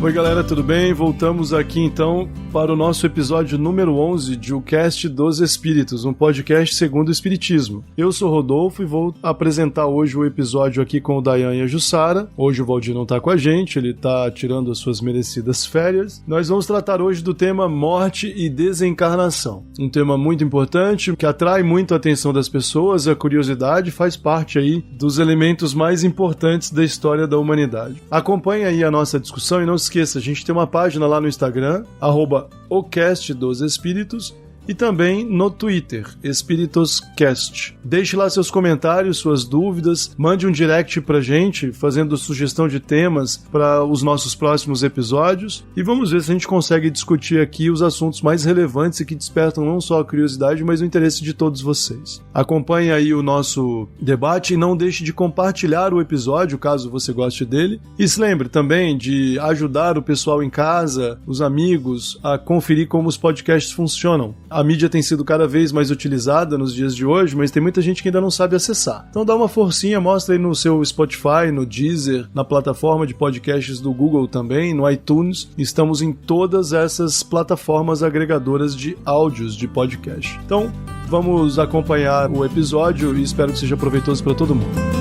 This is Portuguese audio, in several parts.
Oi galera, tudo bem? Voltamos aqui então para o nosso episódio número 11 de O Cast dos Espíritos, um podcast segundo o Espiritismo. Eu sou Rodolfo e vou apresentar hoje o episódio aqui com o Dayan e a Jussara. Hoje o Valdir não está com a gente, ele está tirando as suas merecidas férias. Nós vamos tratar hoje do tema morte e desencarnação. Um tema muito importante, que atrai muito a atenção das pessoas, a curiosidade faz parte aí dos elementos mais importantes da história da humanidade. Acompanhe aí a nossa discussão e não se esqueça, a gente tem uma página lá no Instagram, @ocastdosespíritos, e também no Twitter, EspiritosCast. Deixe lá seus comentários, suas dúvidas, mande um direct pra gente, fazendo sugestão de temas para os nossos próximos episódios, e vamos ver se a gente consegue discutir aqui os assuntos mais relevantes e que despertam não só a curiosidade, mas o interesse de todos vocês. Acompanhe aí o nosso debate e não deixe de compartilhar o episódio, caso você goste dele. E se lembre também de ajudar o pessoal em casa, os amigos, a conferir como os podcasts funcionam. A mídia tem sido cada vez mais utilizada nos dias de hoje, mas tem muita gente que ainda não sabe acessar. Então dá uma forcinha, mostra aí no seu Spotify, no Deezer, na plataforma de podcasts do Google também, no iTunes. Estamos em todas essas plataformas agregadoras de áudios de podcast. Então vamos acompanhar o episódio e espero que seja proveitoso para todo mundo.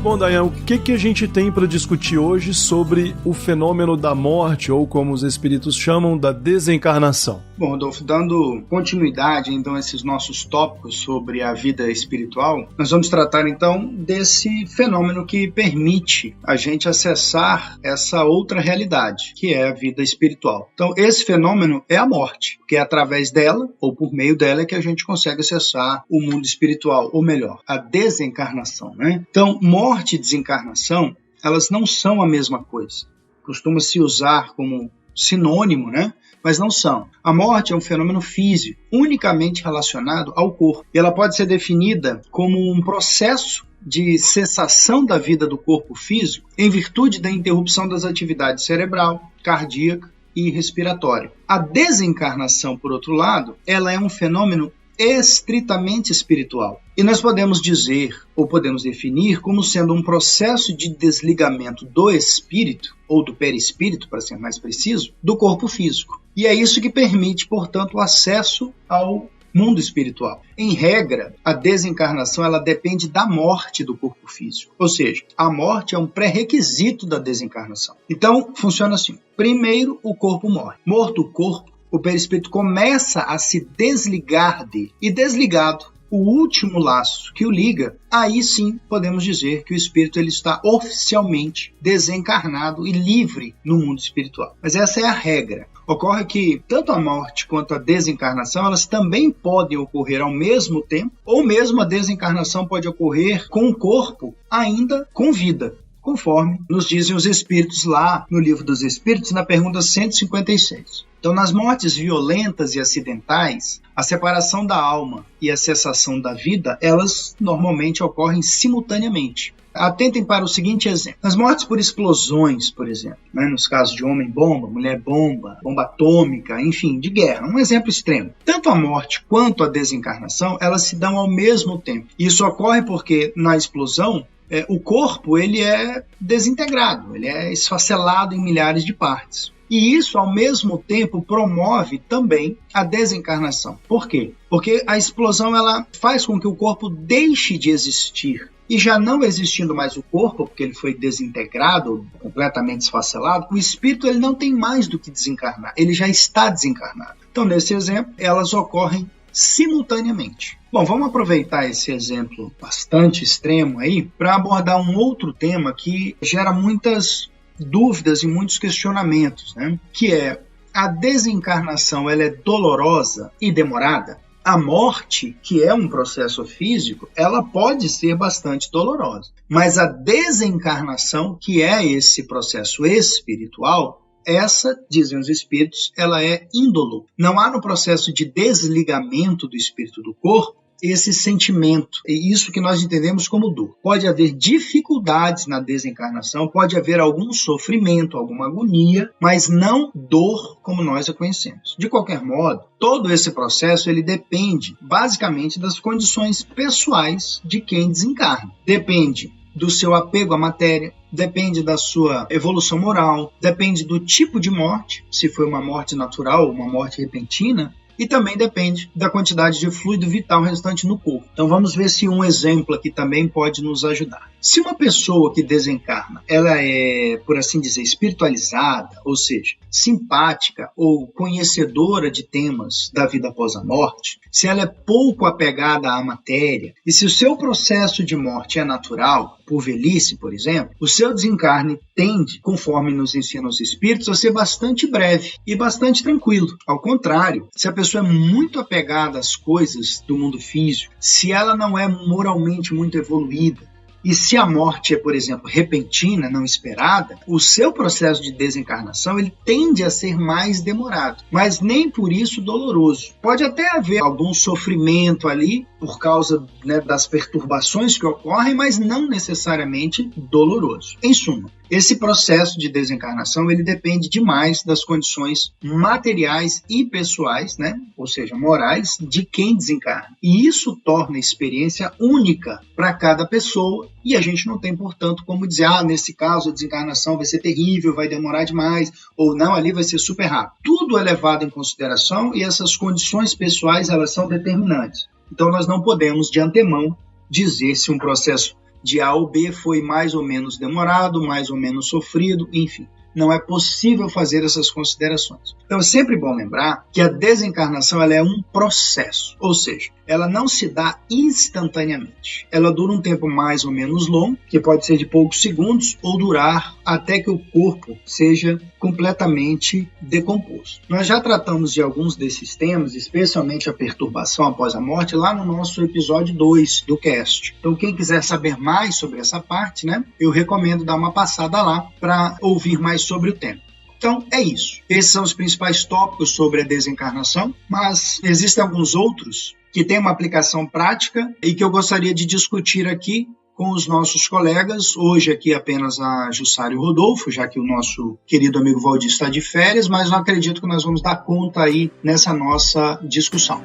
Bom, Dayan, o que a gente tem para discutir hoje sobre o fenômeno da morte, ou como os espíritos chamam, da desencarnação? Bom, Rodolfo, dando continuidade então a esses nossos tópicos sobre a vida espiritual, nós vamos tratar então desse fenômeno que permite a gente acessar essa outra realidade, que é a vida espiritual. Então, esse fenômeno é a morte, que é através dela, ou por meio dela, que a gente consegue acessar o mundo espiritual, ou melhor, a desencarnação, né? Então, morte e desencarnação, elas não são a mesma coisa. Costuma-se usar como sinônimo, né? Mas não são. A morte é um fenômeno físico, unicamente relacionado ao corpo. E ela pode ser definida como um processo de cessação da vida do corpo físico em virtude da interrupção das atividades cerebral, cardíaca e respiratória. A desencarnação, por outro lado, ela é um fenômeno estritamente espiritual. E nós podemos dizer, ou podemos definir, como sendo um processo de desligamento do espírito, ou do perispírito, para ser mais preciso, do corpo físico. E é isso que permite, portanto, o acesso ao mundo espiritual. Em regra, a desencarnação ela depende da morte do corpo físico. Ou seja, a morte é um pré-requisito da desencarnação. Então, funciona assim. Primeiro, o corpo morre. Morto o corpo, o perispírito começa a se desligar dele. E desligado, o último laço que o liga, aí sim podemos dizer que o espírito ele está oficialmente desencarnado e livre no mundo espiritual. Mas essa é a regra. Ocorre que tanto a morte quanto a desencarnação, elas também podem ocorrer ao mesmo tempo, ou mesmo a desencarnação pode ocorrer com o corpo ainda com vida, conforme nos dizem os espíritos lá no Livro dos Espíritos, na pergunta 156. Então, nas mortes violentas e acidentais, a separação da alma e a cessação da vida, elas normalmente ocorrem simultaneamente. Atentem para o seguinte exemplo. Nas mortes por explosões, por exemplo, né, nos casos de homem-bomba, mulher-bomba, bomba atômica, enfim, de guerra, um exemplo extremo. Tanto a morte quanto a desencarnação, elas se dão ao mesmo tempo. Isso ocorre porque, na explosão, o corpo ele é desintegrado, ele é esfacelado em milhares de partes. E isso, ao mesmo tempo, promove também a desencarnação. Por quê? Porque a explosão ela faz com que o corpo deixe de existir. E já não existindo mais o corpo, porque ele foi desintegrado, completamente esfacelado, o espírito ele não tem mais do que desencarnar, ele já está desencarnado. Então, nesse exemplo, elas ocorrem simultaneamente. Bom, vamos aproveitar esse exemplo bastante extremo aí para abordar um outro tema que gera muitas dúvidas e muitos questionamentos, né? Que é a desencarnação, ela é dolorosa e demorada? A morte, que é um processo físico, ela pode ser bastante dolorosa, mas a desencarnação, que é esse processo espiritual, essa, dizem os espíritos, ela é indolor. Não há no processo de desligamento do espírito do corpo esse sentimento, isso que nós entendemos como dor. Pode haver dificuldades na desencarnação, pode haver algum sofrimento, alguma agonia, mas não dor como nós a conhecemos. De qualquer modo, todo esse processo ele depende basicamente das condições pessoais de quem desencarna. Depende do seu apego à matéria, depende da sua evolução moral, depende do tipo de morte, se foi uma morte natural ou uma morte repentina, e também depende da quantidade de fluido vital restante no corpo. Então vamos ver se um exemplo aqui também pode nos ajudar. Se uma pessoa que desencarna, ela é, por assim dizer, espiritualizada, ou seja, simpática ou conhecedora de temas da vida após a morte, se ela é pouco apegada à matéria, e se o seu processo de morte é natural, por velhice, por exemplo, o seu desencarne tende, conforme nos ensinam os espíritos, a ser bastante breve e bastante tranquilo. Ao contrário, se a pessoa é muito apegada às coisas do mundo físico, se ela não é moralmente muito evoluída, e se a morte é, por exemplo, repentina, não esperada, o seu processo de desencarnação ele tende a ser mais demorado, mas nem por isso doloroso. Pode até haver algum sofrimento ali por causa, das perturbações que ocorrem, mas não necessariamente doloroso. Em suma, esse processo de desencarnação ele depende demais das condições materiais e pessoais, ou seja, morais, de quem desencarna. E isso torna a experiência única para cada pessoa e a gente não tem, portanto, como dizer, nesse caso a desencarnação vai ser terrível, vai demorar demais, ou não, ali vai ser super rápido. Tudo é levado em consideração e essas condições pessoais elas são determinantes. Então nós não podemos de antemão dizer se um processo de A ou B foi mais ou menos demorado, mais ou menos sofrido, enfim. Não é possível fazer essas considerações. Então é sempre bom lembrar que a desencarnação ela é um processo, ou seja, ela não se dá instantaneamente. Ela dura um tempo mais ou menos longo, que pode ser de poucos segundos, ou durar até que o corpo seja completamente decomposto. Nós já tratamos de alguns desses temas, especialmente a perturbação após a morte, lá no nosso episódio 2 do cast. Então quem quiser saber mais sobre essa parte, eu recomendo dar uma passada lá para ouvir mais sobre o tema. Então é isso. Esses são os principais tópicos sobre a desencarnação, mas existem alguns outros que têm uma aplicação prática e que eu gostaria de discutir aqui com os nossos colegas, hoje aqui apenas a Jussara e o Rodolfo, já que o nosso querido amigo Valdir está de férias, mas não acredito que nós vamos dar conta aí nessa nossa discussão.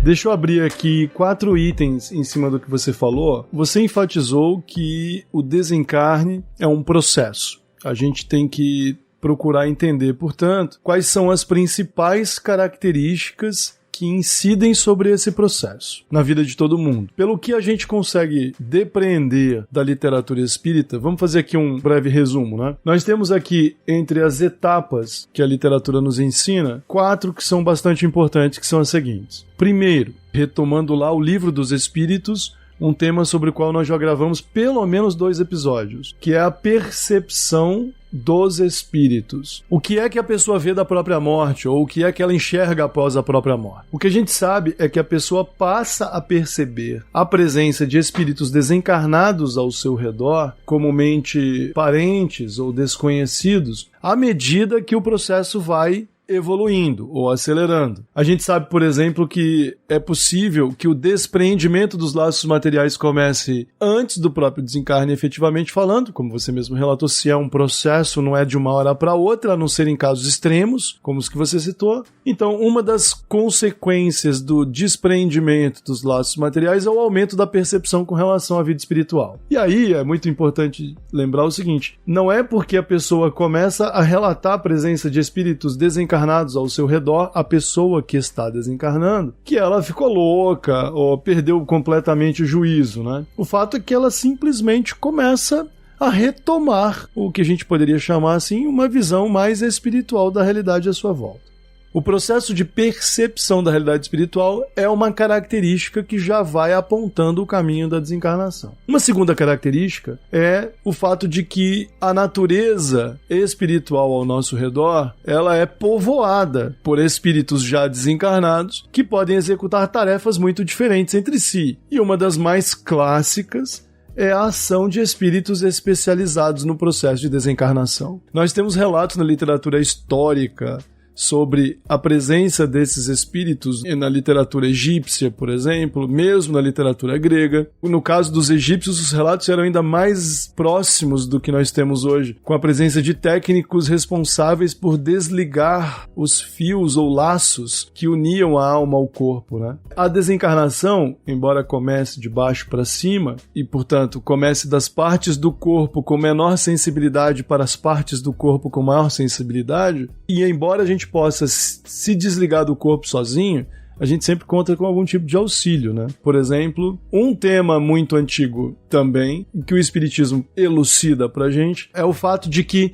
Deixa eu abrir aqui 4 itens em cima do que você falou. Você enfatizou que o desencarne é um processo. A gente tem que procurar entender, portanto, quais são as principais características que incidem sobre esse processo na vida de todo mundo. Pelo que a gente consegue depreender da literatura espírita, vamos fazer aqui um breve resumo, Nós temos aqui, entre as etapas que a literatura nos ensina, 4 que são bastante importantes, que são as seguintes. Primeiro, retomando lá o Livro dos Espíritos, um tema sobre o qual nós já gravamos pelo menos 2 episódios, que é a percepção dos espíritos. O que é que a pessoa vê da própria morte, ou o que é que ela enxerga após a própria morte? O que a gente sabe é que a pessoa passa a perceber a presença de espíritos desencarnados ao seu redor, comumente parentes ou desconhecidos, à medida que o processo vai evoluindo ou acelerando. A gente sabe, por exemplo, que é possível que o despreendimento dos laços materiais comece antes do próprio desencarne, efetivamente falando, como você mesmo relatou, se é um processo, não é de uma hora para outra, a não ser em casos extremos, como os que você citou. Então, uma das consequências do despreendimento dos laços materiais é o aumento da percepção com relação à vida espiritual. E aí, é muito importante lembrar o seguinte, não é porque a pessoa começa a relatar a presença de espíritos desencarnados ao seu redor, a pessoa que está desencarnando, que ela ficou louca ou perdeu completamente o juízo, O fato é que ela simplesmente começa a retomar o que a gente poderia chamar assim, uma visão mais espiritual da realidade à sua volta. O processo de percepção da realidade espiritual é uma característica que já vai apontando o caminho da desencarnação. Uma segunda característica é o fato de que a natureza espiritual ao nosso redor, ela é povoada por espíritos já desencarnados que podem executar tarefas muito diferentes entre si. E uma das mais clássicas é a ação de espíritos especializados no processo de desencarnação. Nós temos relatos na literatura histórica sobre a presença desses espíritos na literatura egípcia, por exemplo, mesmo na literatura grega. No caso dos egípcios, os relatos eram ainda mais próximos do que nós temos hoje, com a presença de técnicos responsáveis por desligar os fios ou laços que uniam a alma ao corpo, né? A desencarnação, embora comece de baixo para cima e, portanto, comece das partes do corpo com menor sensibilidade para as partes do corpo com maior sensibilidade, e embora a gente possa se desligar do corpo sozinho, a gente sempre conta com algum tipo de auxílio, né? Por exemplo, um tema muito antigo também, que o Espiritismo elucida pra gente, é o fato de que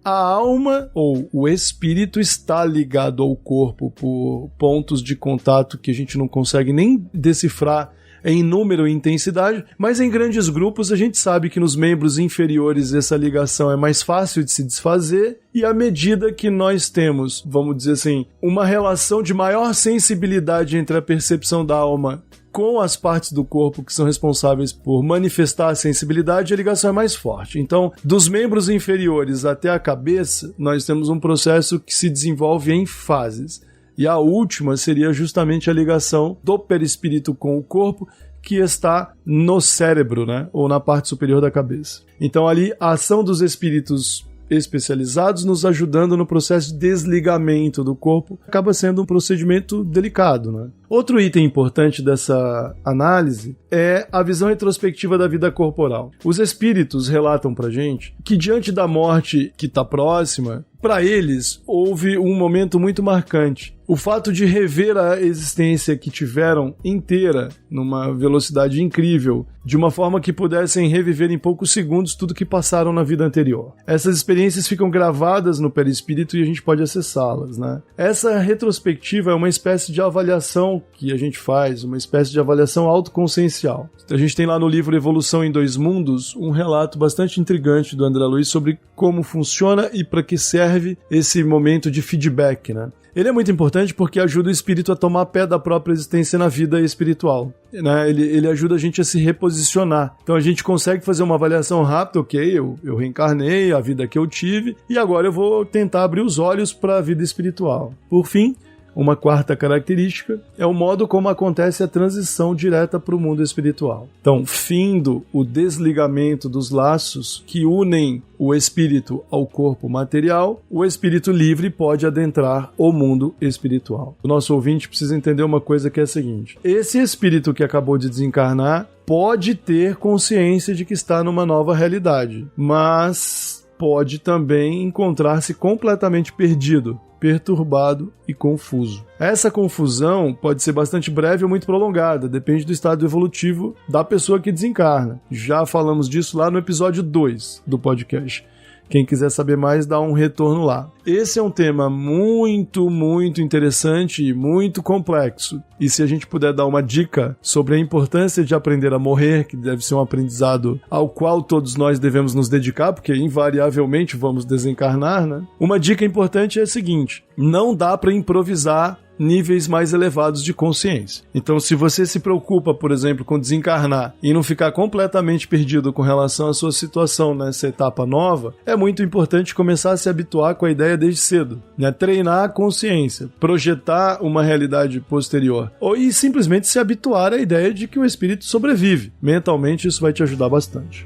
a alma ou o espírito está ligado ao corpo por pontos de contato que a gente não consegue nem decifrar em número e intensidade, mas em grandes grupos a gente sabe que nos membros inferiores essa ligação é mais fácil de se desfazer, e à medida que nós temos, vamos dizer assim, uma relação de maior sensibilidade entre a percepção da alma com as partes do corpo que são responsáveis por manifestar a sensibilidade, a ligação é mais forte. Então, dos membros inferiores até a cabeça, nós temos um processo que se desenvolve em fases. E a última seria justamente a ligação do perispírito com o corpo, que está no cérebro, né? Ou na parte superior da cabeça. Então ali a ação dos espíritos especializados nos ajudando no processo de desligamento do corpo acaba sendo um procedimento delicado, né? Outro item importante dessa análise é a visão retrospectiva da vida corporal. Os espíritos relatam pra gente que diante da morte que está próxima, para eles houve um momento muito marcante. O fato de rever a existência que tiveram inteira, numa velocidade incrível, de uma forma que pudessem reviver em poucos segundos tudo que passaram na vida anterior. Essas experiências ficam gravadas no perispírito e a gente pode acessá-las, né? Essa retrospectiva é uma espécie de avaliação que a gente faz, uma espécie de avaliação autoconsciencial. A gente tem lá no livro Evolução em Dois Mundos um relato bastante intrigante do André Luiz sobre como funciona e para que serve esse momento de feedback, né? Ele é muito importante porque ajuda o espírito a tomar pé da própria existência na vida espiritual, né? Ele ajuda a gente a se reposicionar. Então a gente consegue fazer uma avaliação rápida, ok, eu reencarnei, a vida que eu tive, e agora eu vou tentar abrir os olhos para a vida espiritual. Por fim, uma quarta característica é o modo como acontece a transição direta para o mundo espiritual. Então, findo o desligamento dos laços que unem o espírito ao corpo material, o espírito livre pode adentrar o mundo espiritual. O nosso ouvinte precisa entender uma coisa que é a seguinte: esse espírito que acabou de desencarnar pode ter consciência de que está numa nova realidade, mas pode também encontrar-se completamente perdido, perturbado e confuso. Essa confusão pode ser bastante breve ou muito prolongada, depende do estado evolutivo da pessoa que desencarna. Já falamos disso lá no episódio 2 do podcast. Quem quiser saber mais, dá um retorno lá. Esse é um tema muito, muito interessante e muito complexo. E se a gente puder dar uma dica sobre a importância de aprender a morrer, que deve ser um aprendizado ao qual todos nós devemos nos dedicar, porque invariavelmente vamos desencarnar, né? Uma dica importante é a seguinte: não dá para improvisar níveis mais elevados de consciência. Então, se você se preocupa, por exemplo, com desencarnar e não ficar completamente perdido com relação à sua situação nessa etapa nova, é muito importante começar a se habituar com a ideia desde cedo, né? Treinar a consciência, projetar uma realidade posterior, e simplesmente se habituar à ideia de que o espírito sobrevive. Mentalmente, isso vai te ajudar bastante.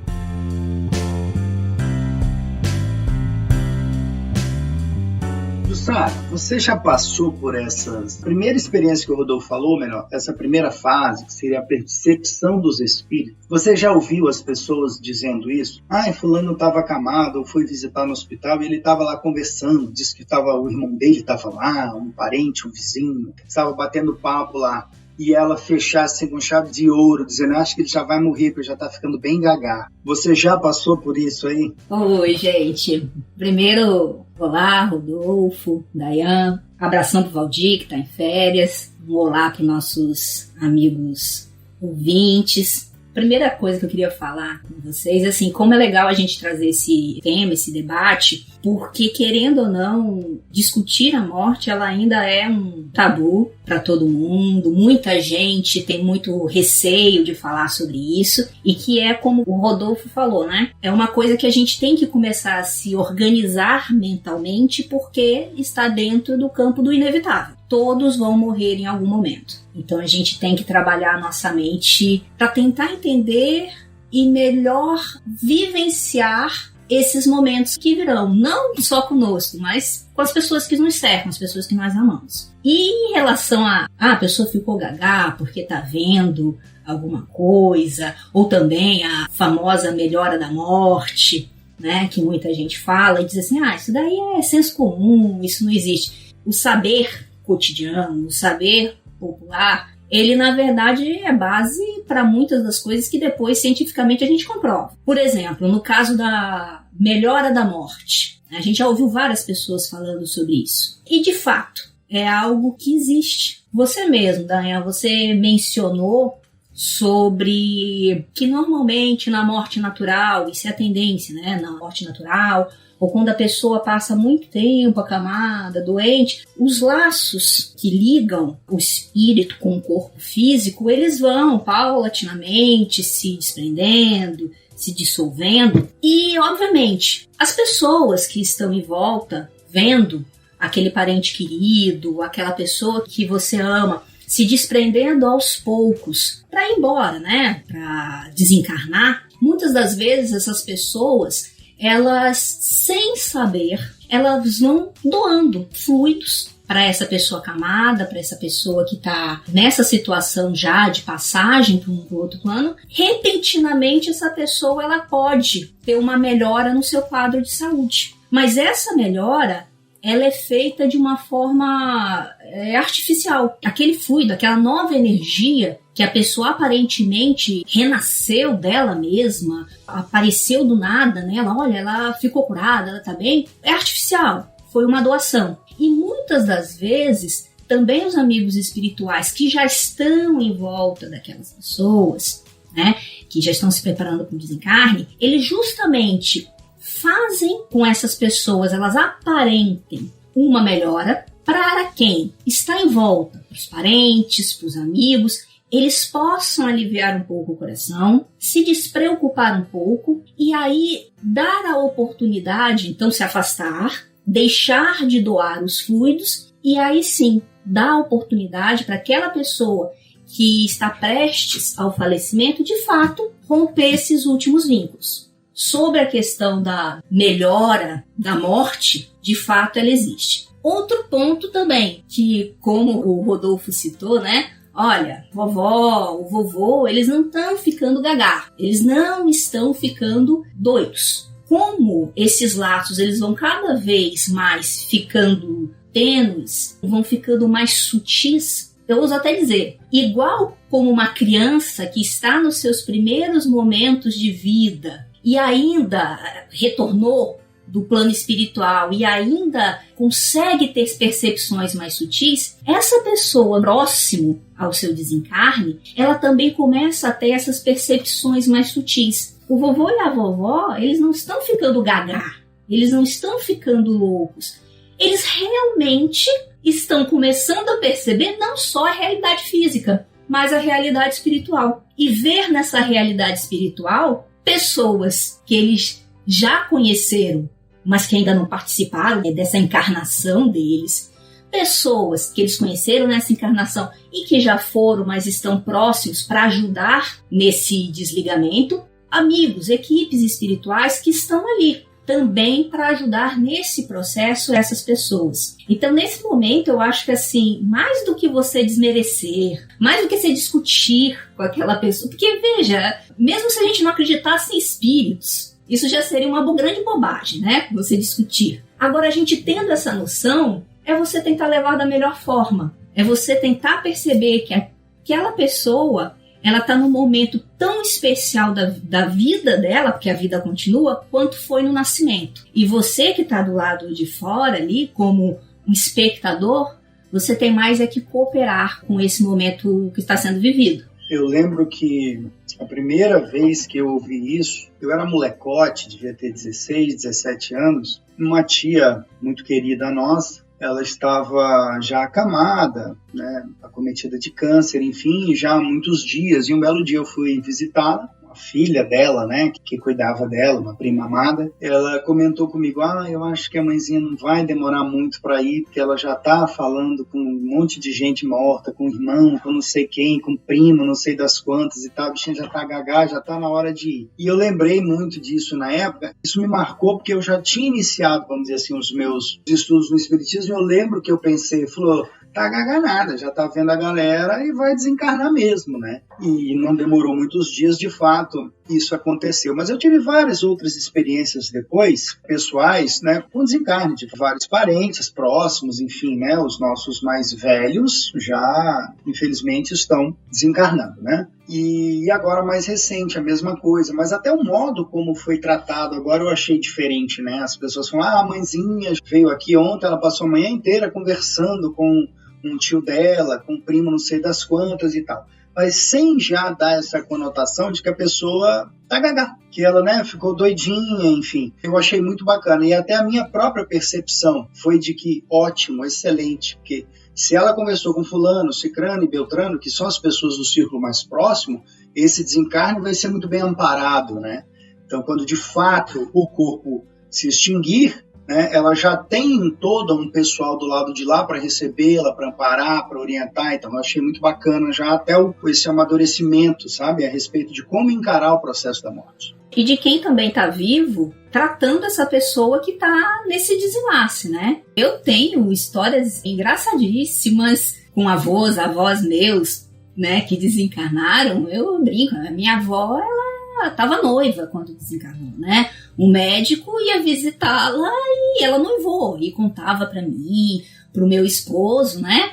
Jussara, você já passou por essas primeira experiência que o Rodolfo falou, melhor, essa primeira fase, que seria a percepção dos espíritos? Você já ouviu as pessoas dizendo isso? Fulano estava acamado, ou foi visitar no hospital e ele estava lá conversando, disse que o irmão dele estava lá, um parente, um vizinho, estava batendo papo lá. E ela fechasse com chave de ouro, dizendo: acho que ele já vai morrer, porque já tá ficando bem gaga. Você já passou por isso aí? Oi, gente. Primeiro, olá, Rodolfo, Dayan. Abração pro Valdir, que tá em férias. Um olá para nossos amigos ouvintes. Primeira coisa que eu queria falar com vocês, assim, como é legal a gente trazer esse tema, esse debate, porque, querendo ou não, discutir a morte, ela ainda é um tabu para todo mundo. Muita gente tem muito receio de falar sobre isso, e que é como o Rodolfo falou, né? É uma coisa que a gente tem que começar a se organizar mentalmente, porque está dentro do campo do inevitável. Todos vão morrer em algum momento. Então a gente tem que trabalhar a nossa mente para tentar entender e melhor vivenciar esses momentos que virão, não só conosco, mas com as pessoas que nos cercam, as pessoas que nós amamos. E em relação a pessoa ficou gagá porque tá vendo alguma coisa, ou também a famosa melhora da morte, né, que muita gente fala e diz assim, isso daí é senso comum, isso não existe. O saber cotidiano, o saber popular, ele na verdade é base para muitas das coisas que depois cientificamente a gente comprova. Por exemplo, no caso da melhora da morte, a gente já ouviu várias pessoas falando sobre isso. E de fato, é algo que existe. Você mesmo, Dayan, você mencionou sobre que normalmente na morte natural, isso é a tendência, né? Na morte natural, ou quando a pessoa passa muito tempo acamada, doente, os laços que ligam o espírito com o corpo físico, eles vão paulatinamente se desprendendo, se dissolvendo. E, obviamente, as pessoas que estão em volta, vendo aquele parente querido, aquela pessoa que você ama, se desprendendo aos poucos para ir embora, né? Para desencarnar, muitas das vezes essas pessoas, elas, sem saber, elas vão doando fluidos para essa pessoa acamada, para essa pessoa que está nessa situação já de passagem para um outro plano. Repentinamente, essa pessoa ela pode ter uma melhora no seu quadro de saúde. Mas essa melhora, ela é feita de uma forma artificial. Aquele fluido, aquela nova energia que a pessoa aparentemente renasceu dela mesma, apareceu do nada nela, olha, ela ficou curada, ela tá bem, é artificial, foi uma doação. E muitas das vezes, também os amigos espirituais que já estão em volta daquelas pessoas, né, que já estão se preparando para o desencarne, eles justamente fazem com essas pessoas, elas aparentem uma melhora para quem está em volta, para os parentes, para os amigos, eles possam aliviar um pouco o coração, se despreocupar um pouco e aí dar a oportunidade, então se afastar, deixar de doar os fluidos e aí sim dar a oportunidade para aquela pessoa que está prestes ao falecimento, de fato, romper esses últimos vínculos. Sobre a questão da melhora da morte, de fato ela existe. Outro ponto também, que como o Rodolfo citou, né? Olha, vovó, o vovô, eles não estão ficando gagá, eles não estão ficando doidos. Como esses laços eles vão cada vez mais ficando tênues, vão ficando mais sutis, eu ouso até dizer, igual como uma criança que está nos seus primeiros momentos de vida e ainda retornou do plano espiritual e ainda consegue ter percepções mais sutis, essa pessoa próximo ao seu desencarne, ela também começa a ter essas percepções mais sutis. O vovô e a vovó, eles não estão ficando gagá, eles não estão ficando loucos, eles realmente estão começando a perceber não só a realidade física, mas a realidade espiritual. E ver nessa realidade espiritual pessoas que eles já conheceram, mas que ainda não participaram dessa encarnação deles, pessoas que eles conheceram nessa encarnação e que já foram, mas estão próximos para ajudar nesse desligamento, amigos, equipes espirituais que estão ali também para ajudar nesse processo essas pessoas. Então, nesse momento, eu acho que assim, mais do que você desmerecer, mais do que você discutir com aquela pessoa, porque veja, mesmo se a gente não acreditasse em espíritos, isso já seria uma grande bobagem, né? Você discutir. Agora, a gente tendo essa noção, é você tentar levar da melhor forma. É você tentar perceber que aquela pessoa, ela está num momento tão especial da vida dela, porque a vida continua, quanto foi no nascimento. E você que está do lado de fora ali, como um espectador, você tem mais é que cooperar com esse momento que está sendo vivido. Eu lembro que a primeira vez que eu ouvi isso, eu era molecote, devia ter 16, 17 anos. Uma tia muito querida nossa, ela estava já acamada, né, acometida de câncer, enfim, já há muitos dias. E um belo dia eu fui visitá-la, a filha dela, né, que cuidava dela, uma prima amada. Ela comentou comigo, eu acho que a mãezinha não vai demorar muito para ir, porque ela já está falando com um monte de gente morta, com irmão, com não sei quem, com primo, não sei das quantas e tal, a bichinha já está gaga, já está na hora de ir. E eu lembrei muito disso na época, isso me marcou porque eu já tinha iniciado, vamos dizer assim, os meus estudos no Espiritismo, e eu lembro que eu pensei, falou, tá gaga nada, já tá vendo a galera e vai desencarnar mesmo, né? E não demorou muitos dias, de fato, isso aconteceu. Mas eu tive várias outras experiências depois, pessoais, né, com desencarne de vários parentes próximos, enfim, né, os nossos mais velhos já, infelizmente, estão desencarnando, né? E agora mais recente, a mesma coisa, mas até o modo como foi tratado agora eu achei diferente, né? As pessoas falam, a mãezinha veio aqui ontem, ela passou a manhã inteira conversando com um tio dela, com um primo não sei das quantas e tal. Mas sem já dar essa conotação de que a pessoa tá gaga, que ela, né, ficou doidinha, enfim. Eu achei muito bacana. E até a minha própria percepção foi de que ótimo, excelente, porque se ela conversou com fulano, cicrano e beltrano, que são as pessoas do círculo mais próximo, esse desencarne vai ser muito bem amparado, né? Então, quando de fato o corpo se extinguir, né, ela já tem todo um pessoal do lado de lá para recebê-la, para amparar, para orientar. Então eu achei muito bacana já até esse amadurecimento, sabe, a respeito de como encarar o processo da morte. E de quem também está vivo, tratando essa pessoa que está nesse desenlace, né? Eu tenho histórias engraçadíssimas com avós meus, né, que desencarnaram. Eu brinco, a minha avó, ela estava noiva quando desencarnou, né? O médico ia visitá-la e ela noivou e contava para mim, pro meu esposo, né?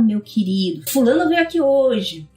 Meu querido, fulano veio aqui hoje.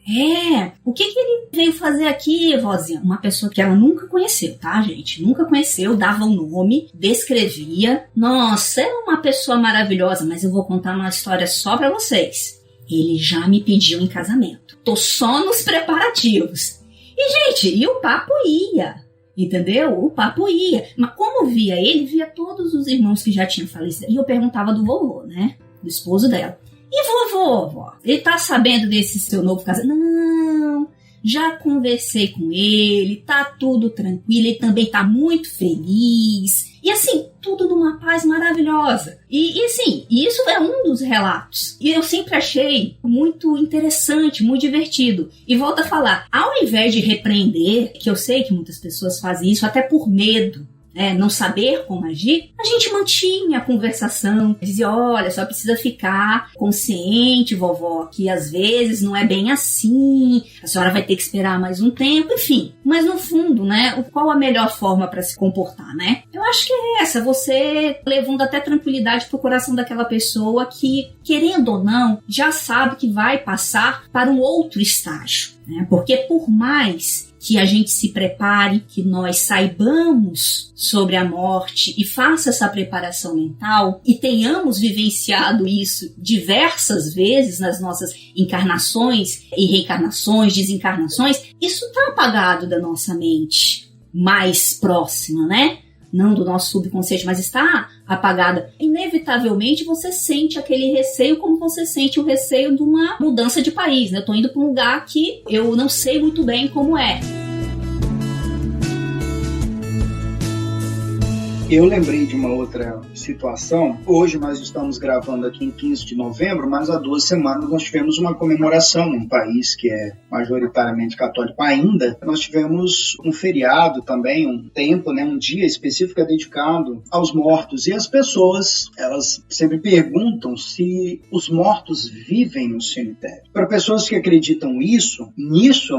O que ele veio fazer aqui, vozinha? Uma pessoa que ela nunca conheceu, tá, gente? Nunca conheceu, dava um nome, descrevia. Nossa, é uma pessoa maravilhosa, mas eu vou contar uma história só pra vocês. Ele já me pediu em casamento. Tô só nos preparativos. E, gente, e o papo ia, entendeu? O papo ia. Mas como via ele, via todos os irmãos que já tinham falecido. E eu perguntava do vovô, né? Do esposo dela. E vovô? Ele tá sabendo desse seu novo casamento? Não, já conversei com ele, tá tudo tranquilo, ele também tá muito feliz. E assim, tudo numa paz maravilhosa. E assim, isso é um dos relatos. E eu sempre achei muito interessante, muito divertido. E volto a falar, ao invés de repreender, que eu sei que muitas pessoas fazem isso até por medo, não saber como agir, a gente mantinha a conversação, dizia, olha, só precisa ficar consciente, vovó, que às vezes não é bem assim, a senhora vai ter que esperar mais um tempo, enfim. Mas no fundo, né, qual a melhor forma para se comportar, né? Eu acho que é essa, você levando até tranquilidade pro coração daquela pessoa que, querendo ou não, já sabe que vai passar para um outro estágio, né? Porque por mais que a gente se prepare, que nós saibamos sobre a morte e faça essa preparação mental e tenhamos vivenciado isso diversas vezes nas nossas encarnações e reencarnações, desencarnações, isso está apagado da nossa mente mais próxima, né? Não do nosso subconsciente, mas está apagada. Inevitavelmente você sente aquele receio como você sente o receio de uma mudança de país, né? Eu tô indo para um lugar que eu não sei muito bem como é. Eu lembrei de uma outra situação. Hoje nós estamos gravando aqui em 15 de novembro, mas há 2 semanas nós tivemos uma comemoração num país que é majoritariamente católico ainda. Nós tivemos um feriado também, um tempo, né, um dia específico dedicado aos mortos. E as pessoas, elas sempre perguntam se os mortos vivem no cemitério. Para pessoas que acreditam nisso,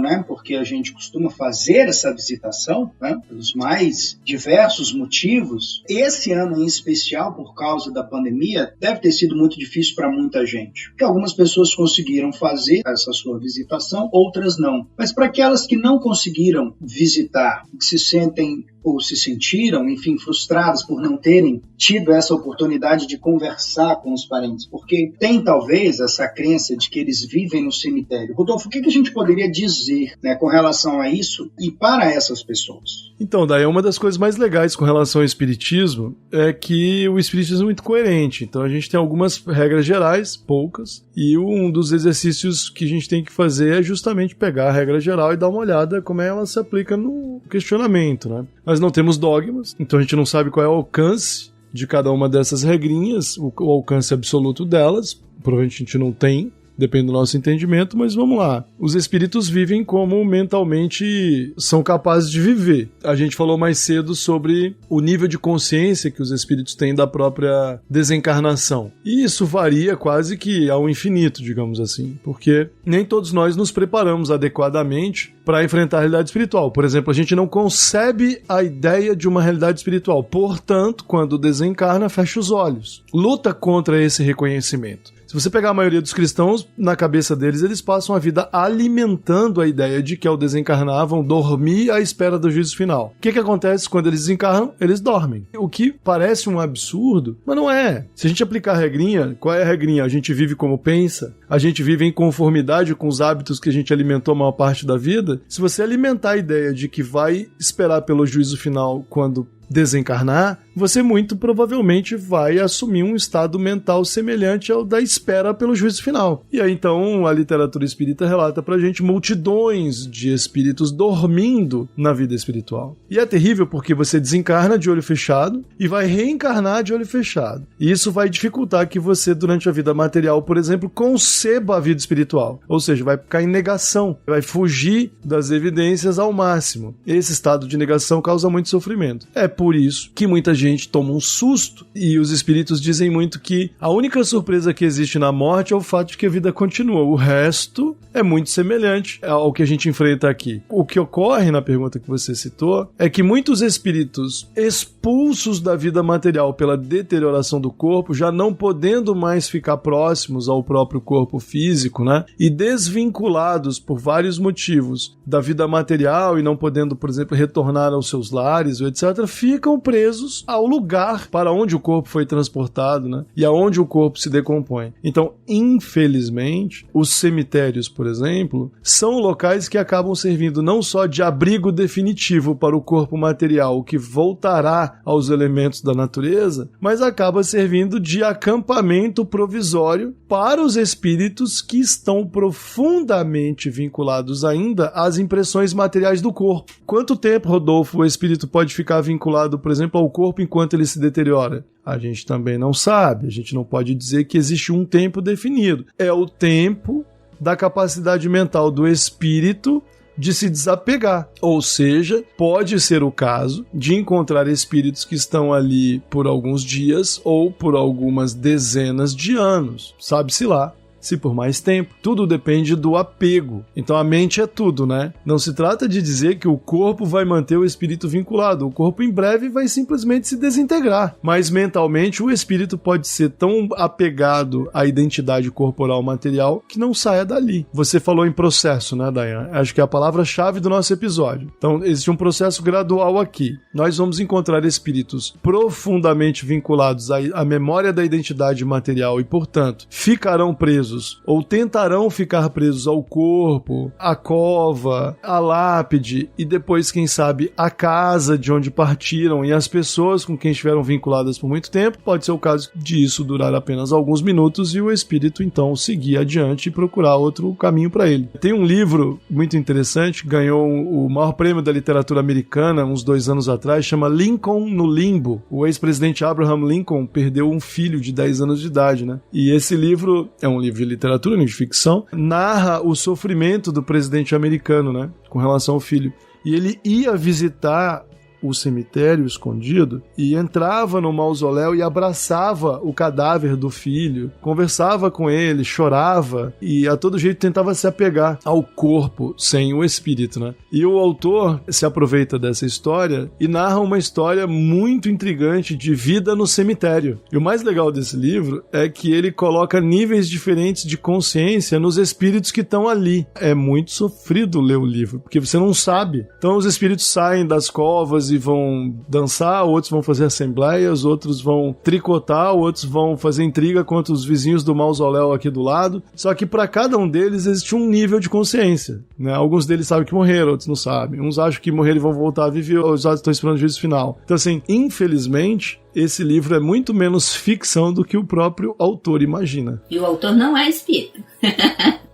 né, porque a gente costuma fazer essa visitação, né, pelos mais diversos motivos. Esse ano em especial, por causa da pandemia, deve ter sido muito difícil para muita gente. Porque algumas pessoas conseguiram fazer essa sua visitação, outras não. Mas para aquelas que não conseguiram visitar, que se sentem ou se sentiram, enfim, frustradas por não terem tido essa oportunidade de conversar com os parentes, porque tem talvez essa crença de que eles vivem no cemitério. Rodolfo, o que a gente poderia dizer, né, com relação a isso e para essas pessoas? Então, daí uma das coisas mais legais com relação ao espiritismo é que o espiritismo é muito coerente. Então a gente tem algumas regras gerais, poucas, e um dos exercícios que a gente tem que fazer é justamente pegar a regra geral e dar uma olhada como ela se aplica no questionamento, né? Nós não temos dogmas, então a gente não sabe qual é o alcance de cada uma dessas regrinhas, o alcance absoluto delas, provavelmente a gente não tem, depende do nosso entendimento, mas vamos lá. Os espíritos vivem como mentalmente são capazes de viver. A gente falou mais cedo sobre o nível de consciência que os espíritos têm da própria desencarnação. E isso varia quase que ao infinito, digamos assim, porque nem todos nós nos preparamos adequadamente para enfrentar a realidade espiritual. Por exemplo, a gente não concebe a ideia de uma realidade espiritual. Portanto, quando desencarna, fecha os olhos. Luta contra esse reconhecimento. Se você pegar a maioria dos cristãos, na cabeça deles, eles passam a vida alimentando a ideia de que ao desencarnar vão dormir à espera do juízo final. O que acontece quando eles desencarnam? Eles dormem. O que parece um absurdo, mas não é. Se a gente aplicar a regrinha, qual é a regrinha? A gente vive como pensa, a gente vive em conformidade com os hábitos que a gente alimentou a maior parte da vida. Se você alimentar a ideia de que vai esperar pelo juízo final quando desencarnar, você muito provavelmente vai assumir um estado mental semelhante ao da espera pelo juízo final. E aí então a literatura espírita relata pra gente multidões de espíritos dormindo na vida espiritual. E é terrível porque você desencarna de olho fechado e vai reencarnar de olho fechado. E isso vai dificultar que você, durante a vida material, por exemplo, conceba a vida espiritual. Ou seja, vai ficar em negação, vai fugir das evidências ao máximo. Esse estado de negação causa muito sofrimento. É por isso que muita gente toma um susto, e os espíritos dizem muito que a única surpresa que existe na morte é o fato de que a vida continua. O resto é muito semelhante ao que a gente enfrenta aqui. O que ocorre na pergunta que você citou é que muitos espíritos expulsos da vida material pela deterioração do corpo, já não podendo mais ficar próximos ao próprio corpo físico, né? E desvinculados por vários motivos da vida material e não podendo, por exemplo, retornar aos seus lares, etc., ficam presos ao lugar para onde o corpo foi transportado, né? E aonde o corpo se decompõe. Então, infelizmente, os cemitérios, por exemplo, são locais que acabam servindo não só de abrigo definitivo para o corpo material, que voltará aos elementos da natureza, mas acaba servindo de acampamento provisório para os espíritos que estão profundamente vinculados ainda às impressões materiais do corpo. Quanto tempo, Rodolfo, o espírito pode ficar vinculado, por exemplo, ao corpo enquanto ele se deteriora? A gente também não sabe, a gente não pode dizer que existe um tempo definido. É o tempo da capacidade mental do espírito de se desapegar. Ou seja, pode ser o caso de encontrar espíritos que estão ali por alguns dias ou por algumas dezenas de anos. Sabe-se lá se por mais tempo. Tudo depende do apego. Então a mente é tudo, né? Não se trata de dizer que o corpo vai manter o espírito vinculado. O corpo em breve vai simplesmente se desintegrar. Mas mentalmente o espírito pode ser tão apegado à identidade corporal material que não saia dali. Você falou em processo, né, Dayane? Acho que é a palavra-chave do nosso episódio. Então existe um processo gradual aqui. Nós vamos encontrar espíritos profundamente vinculados à memória da identidade material e, portanto, ficarão presos ou tentarão ficar presos ao corpo, à cova, à lápide e depois, quem sabe, à casa de onde partiram e às pessoas com quem estiveram vinculadas por muito tempo. Pode ser o caso de isso durar apenas alguns minutos e o espírito então seguir adiante e procurar outro caminho para ele. Tem um livro muito interessante, ganhou o maior prêmio da literatura americana uns 2 anos atrás, chama Lincoln no Limbo. O ex-presidente Abraham Lincoln perdeu um filho de 10 anos de idade, né? E esse livro é um livro de literatura, de ficção, narra o sofrimento do presidente americano, né, com relação ao filho. E ele ia visitar o cemitério escondido e entrava no mausoléu e abraçava o cadáver do filho, conversava com ele, chorava e a todo jeito tentava se apegar ao corpo sem o espírito, né? E o autor se aproveita dessa história e narra uma história muito intrigante de vida no cemitério. E o mais legal desse livro é que ele coloca níveis diferentes de consciência nos espíritos que estão ali. É muito sofrido ler o livro, porque você não sabe. Então os espíritos saem das covas e vão dançar, outros vão fazer assembleias, outros vão tricotar, outros vão fazer intriga contra os vizinhos do mausoléu aqui do lado. Só que para cada um deles existe um nível de consciência, né? Alguns deles sabem que morreram, outros não sabem. Uns acham que morreram e vão voltar a viver, outros estão esperando o juízo final. Então, assim, infelizmente, esse livro é muito menos ficção do que o próprio autor imagina. E o autor não é espírita.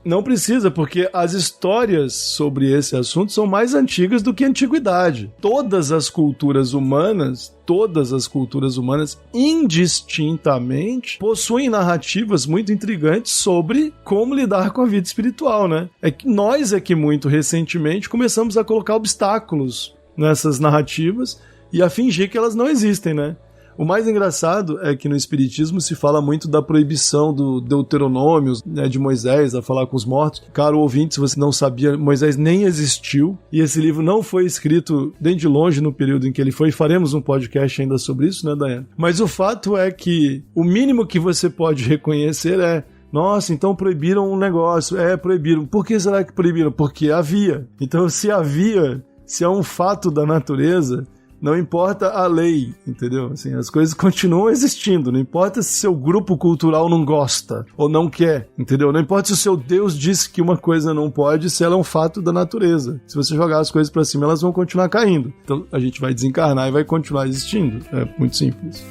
Não precisa, porque as histórias sobre esse assunto são mais antigas do que a antiguidade. Todas as culturas humanas, indistintamente, possuem narrativas muito intrigantes sobre como lidar com a vida espiritual, né? É que nós muito recentemente começamos a colocar obstáculos nessas narrativas e a fingir que elas não existem, né? O mais engraçado é que no Espiritismo se fala muito da proibição do Deuteronômio, né, de Moisés a falar com os mortos. Caro ouvinte, se você não sabia, Moisés nem existiu e esse livro não foi escrito nem de longe no período em que ele foi. Faremos um podcast ainda sobre isso, né, Daiane? Mas o fato é que o mínimo que você pode reconhecer é: nossa, então proibiram um negócio. Proibiram. Por que será que proibiram? Porque havia. Então, se é um fato da natureza, não importa a lei, entendeu? Assim, as coisas continuam existindo, não importa se seu grupo cultural não gosta ou não quer, entendeu? Não importa se o seu Deus disse que uma coisa não pode, se ela é um fato da natureza. Se você jogar as coisas pra cima, elas vão continuar caindo. Então a gente vai desencarnar e vai continuar existindo. É muito simples.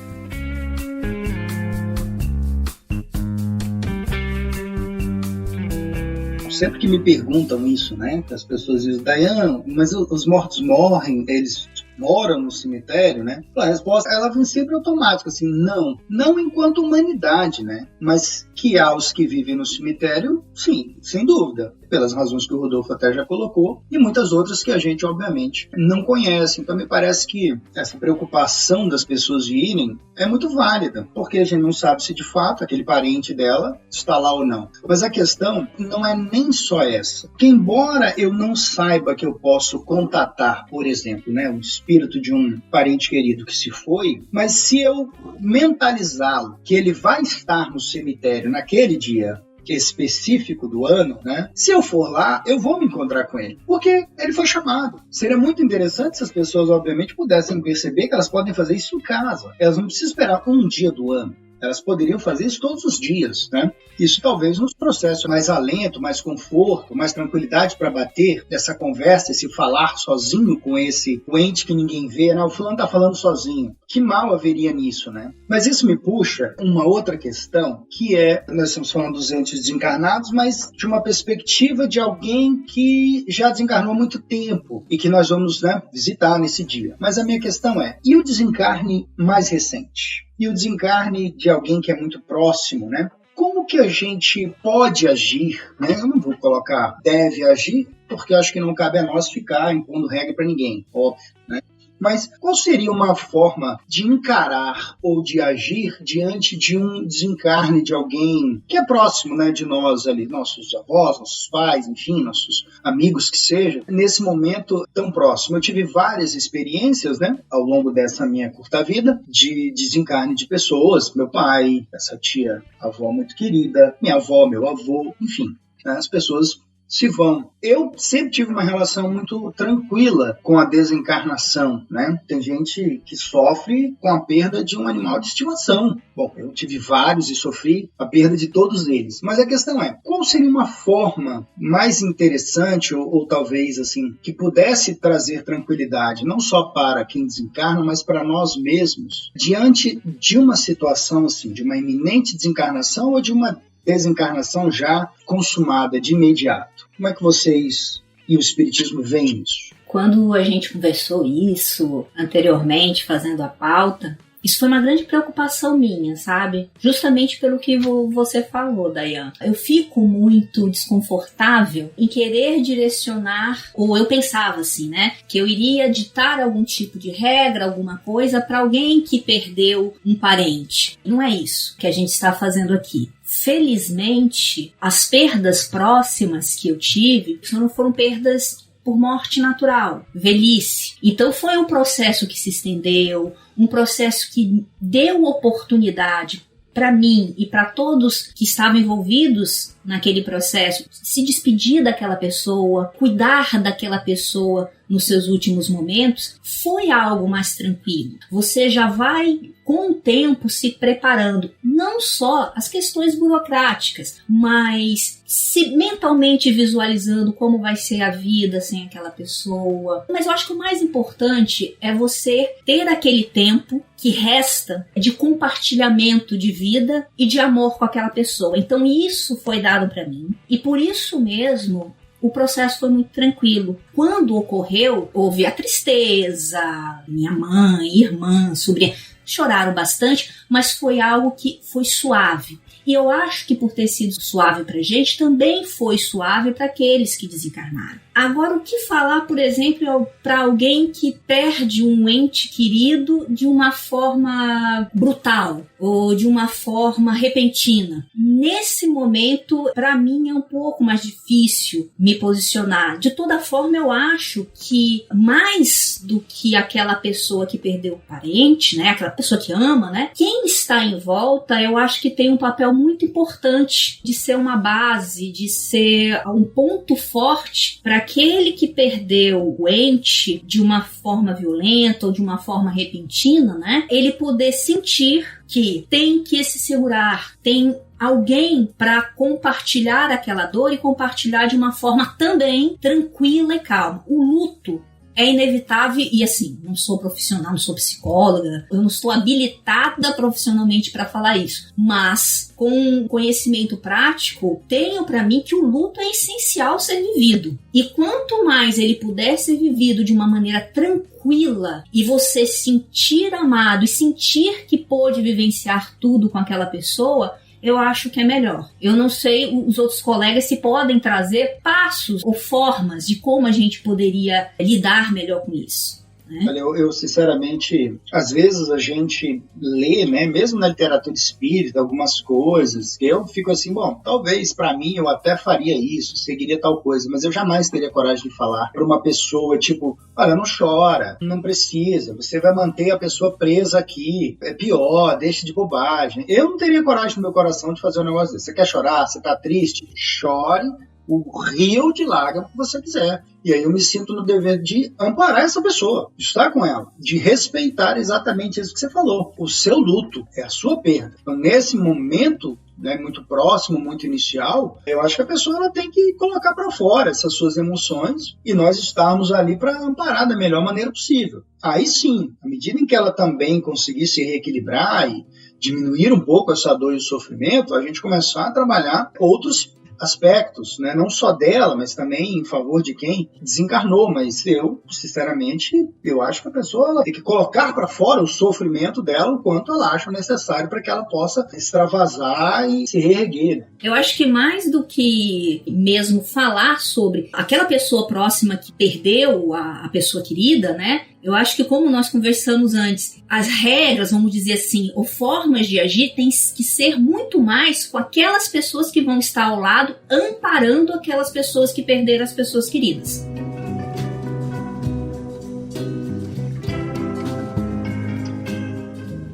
Sempre que me perguntam isso, né? Que as pessoas dizem: Dayan, mas os mortos morrem, eles moram no cemitério, né? A resposta, ela vem sempre automática, assim: não enquanto humanidade, né? Mas que há os que vivem no cemitério, sim, sem dúvida, pelas razões que o Rodolfo até já colocou, e muitas outras que a gente, obviamente, não conhece. Então, me parece que essa preocupação das pessoas de irem é muito válida, porque a gente não sabe se, de fato, aquele parente dela está lá ou não. Mas a questão não é nem só essa. Que, embora eu não saiba que eu posso contatar, por exemplo, né, o espírito de um parente querido que se foi, mas se eu mentalizá-lo que ele vai estar no cemitério naquele dia específico do ano, né? Se eu for lá, eu vou me encontrar com ele, porque ele foi chamado. Seria muito interessante se as pessoas, obviamente, pudessem perceber que elas podem fazer isso em casa. Elas não precisam esperar um dia do ano. Elas poderiam fazer isso todos os dias, né? Isso talvez nos processe mais alento, mais conforto, mais tranquilidade para bater essa conversa, esse falar sozinho com esse ente que ninguém vê. Não, o fulano está falando sozinho. Que mal haveria nisso, né? Mas isso me puxa uma outra questão, que é, nós estamos falando dos entes desencarnados, mas de uma perspectiva de alguém que já desencarnou há muito tempo e que nós vamos, né, visitar nesse dia. Mas a minha questão é: e o desencarne mais recente? E o desencarne de alguém que é muito próximo, né? Como que a gente pode agir, né? Eu não vou colocar deve agir, porque eu acho que não cabe a nós ficar impondo regra para ninguém, óbvio, né? Mas qual seria uma forma de encarar ou de agir diante de um desencarne de alguém que é próximo, né, de nós ali, nossos avós, nossos pais, enfim, nossos amigos que seja, nesse momento tão próximo? Eu tive várias experiências, né, ao longo dessa minha curta vida, de desencarne de pessoas, meu pai, essa tia, avó muito querida, minha avó, meu avô, enfim, né, as pessoas se vão. Eu sempre tive uma relação muito tranquila com a desencarnação, né? Tem gente que sofre com a perda de um animal de estimação. Bom, eu tive vários e sofri a perda de todos eles. Mas a questão é: qual seria uma forma mais interessante ou talvez assim, que pudesse trazer tranquilidade, não só para quem desencarna, mas para nós mesmos, diante de uma situação assim, de uma iminente desencarnação ou de uma desencarnação já consumada de imediato? Como é que vocês e o Espiritismo veem isso? Quando a gente conversou isso anteriormente, fazendo a pauta, isso foi uma grande preocupação minha, sabe? Justamente pelo que você falou, Dayan. Eu fico muito desconfortável em querer direcionar, ou eu pensava assim, né? Que eu iria ditar algum tipo de regra, alguma coisa para alguém que perdeu um parente. Não é isso que a gente está fazendo aqui. Felizmente, as perdas próximas que eu tive não foram perdas por morte natural, velhice. Então foi um processo que se estendeu, um processo que deu oportunidade para mim e para todos que estavam envolvidos naquele processo, se despedir daquela pessoa, cuidar daquela pessoa nos seus últimos momentos, foi algo mais tranquilo. Você já vai, com o tempo, se preparando, não só as questões burocráticas, mas se mentalmente visualizando como vai ser a vida sem aquela pessoa. Mas eu acho que o mais importante é você ter aquele tempo que resta de compartilhamento de vida e de amor com aquela pessoa. Então isso foi dado para mim, e por isso mesmo o processo foi muito tranquilo. Quando ocorreu, houve a tristeza, minha mãe, irmã, sobrinha, choraram bastante, mas foi algo que foi suave. E eu acho que por ter sido suave pra gente, também foi suave para aqueles que desencarnaram. Agora, o que falar, por exemplo, para alguém que perde um ente querido de uma forma brutal ou de uma forma repentina? Nesse momento, para mim, é um pouco mais difícil me posicionar. De toda forma, eu acho que mais do que aquela pessoa que perdeu o parente, né, aquela pessoa que ama, né, quem está em volta, eu acho que tem um papel muito importante de ser uma base, de ser um ponto forte para aquele que perdeu o ente de uma forma violenta ou de uma forma repentina, né, ele poder sentir que tem que se segurar, tem alguém para compartilhar aquela dor e compartilhar de uma forma também tranquila e calma. O luto é inevitável e, assim, não sou profissional, não sou psicóloga, eu não estou habilitada profissionalmente para falar isso, mas com conhecimento prático, tenho para mim que o luto é essencial ser vivido. E quanto mais ele puder ser vivido de uma maneira tranquila e você sentir amado e sentir que pôde vivenciar tudo com aquela pessoa, eu acho que é melhor. Eu não sei os outros colegas se podem trazer passos ou formas de como a gente poderia lidar melhor com isso. Olha, eu sinceramente, às vezes a gente lê, né, mesmo na literatura espírita, algumas coisas, eu fico assim, bom, talvez para mim eu até faria isso, seguiria tal coisa, mas eu jamais teria coragem de falar para uma pessoa, tipo, olha, não chora, não precisa, você vai manter a pessoa presa aqui, é pior, deixa de bobagem. Eu não teria coragem no meu coração de fazer um negócio desse. Você quer chorar? Você tá triste? Chore o rio de lágrimas que você quiser. E aí eu me sinto no dever de amparar essa pessoa, de estar com ela, de respeitar exatamente isso que você falou. O seu luto é a sua perda. Então, nesse momento, né, muito próximo, muito inicial, eu acho que a pessoa ela tem que colocar para fora essas suas emoções e nós estarmos ali para amparar da melhor maneira possível. Aí sim, à medida em que ela também conseguir se reequilibrar e diminuir um pouco essa dor e o sofrimento, a gente começar a trabalhar outros aspectos, né? Não só dela, mas também em favor de quem desencarnou. Mas eu, sinceramente, eu acho que a pessoa ela tem que colocar para fora o sofrimento dela o quanto ela acha necessário para que ela possa extravasar e se reerguer, né? Eu acho que mais do que mesmo falar sobre aquela pessoa próxima que perdeu a pessoa querida, né? Eu acho que, como nós conversamos antes, as regras, vamos dizer assim, ou formas de agir têm que ser muito mais com aquelas pessoas que vão estar ao lado, amparando aquelas pessoas que perderam as pessoas queridas.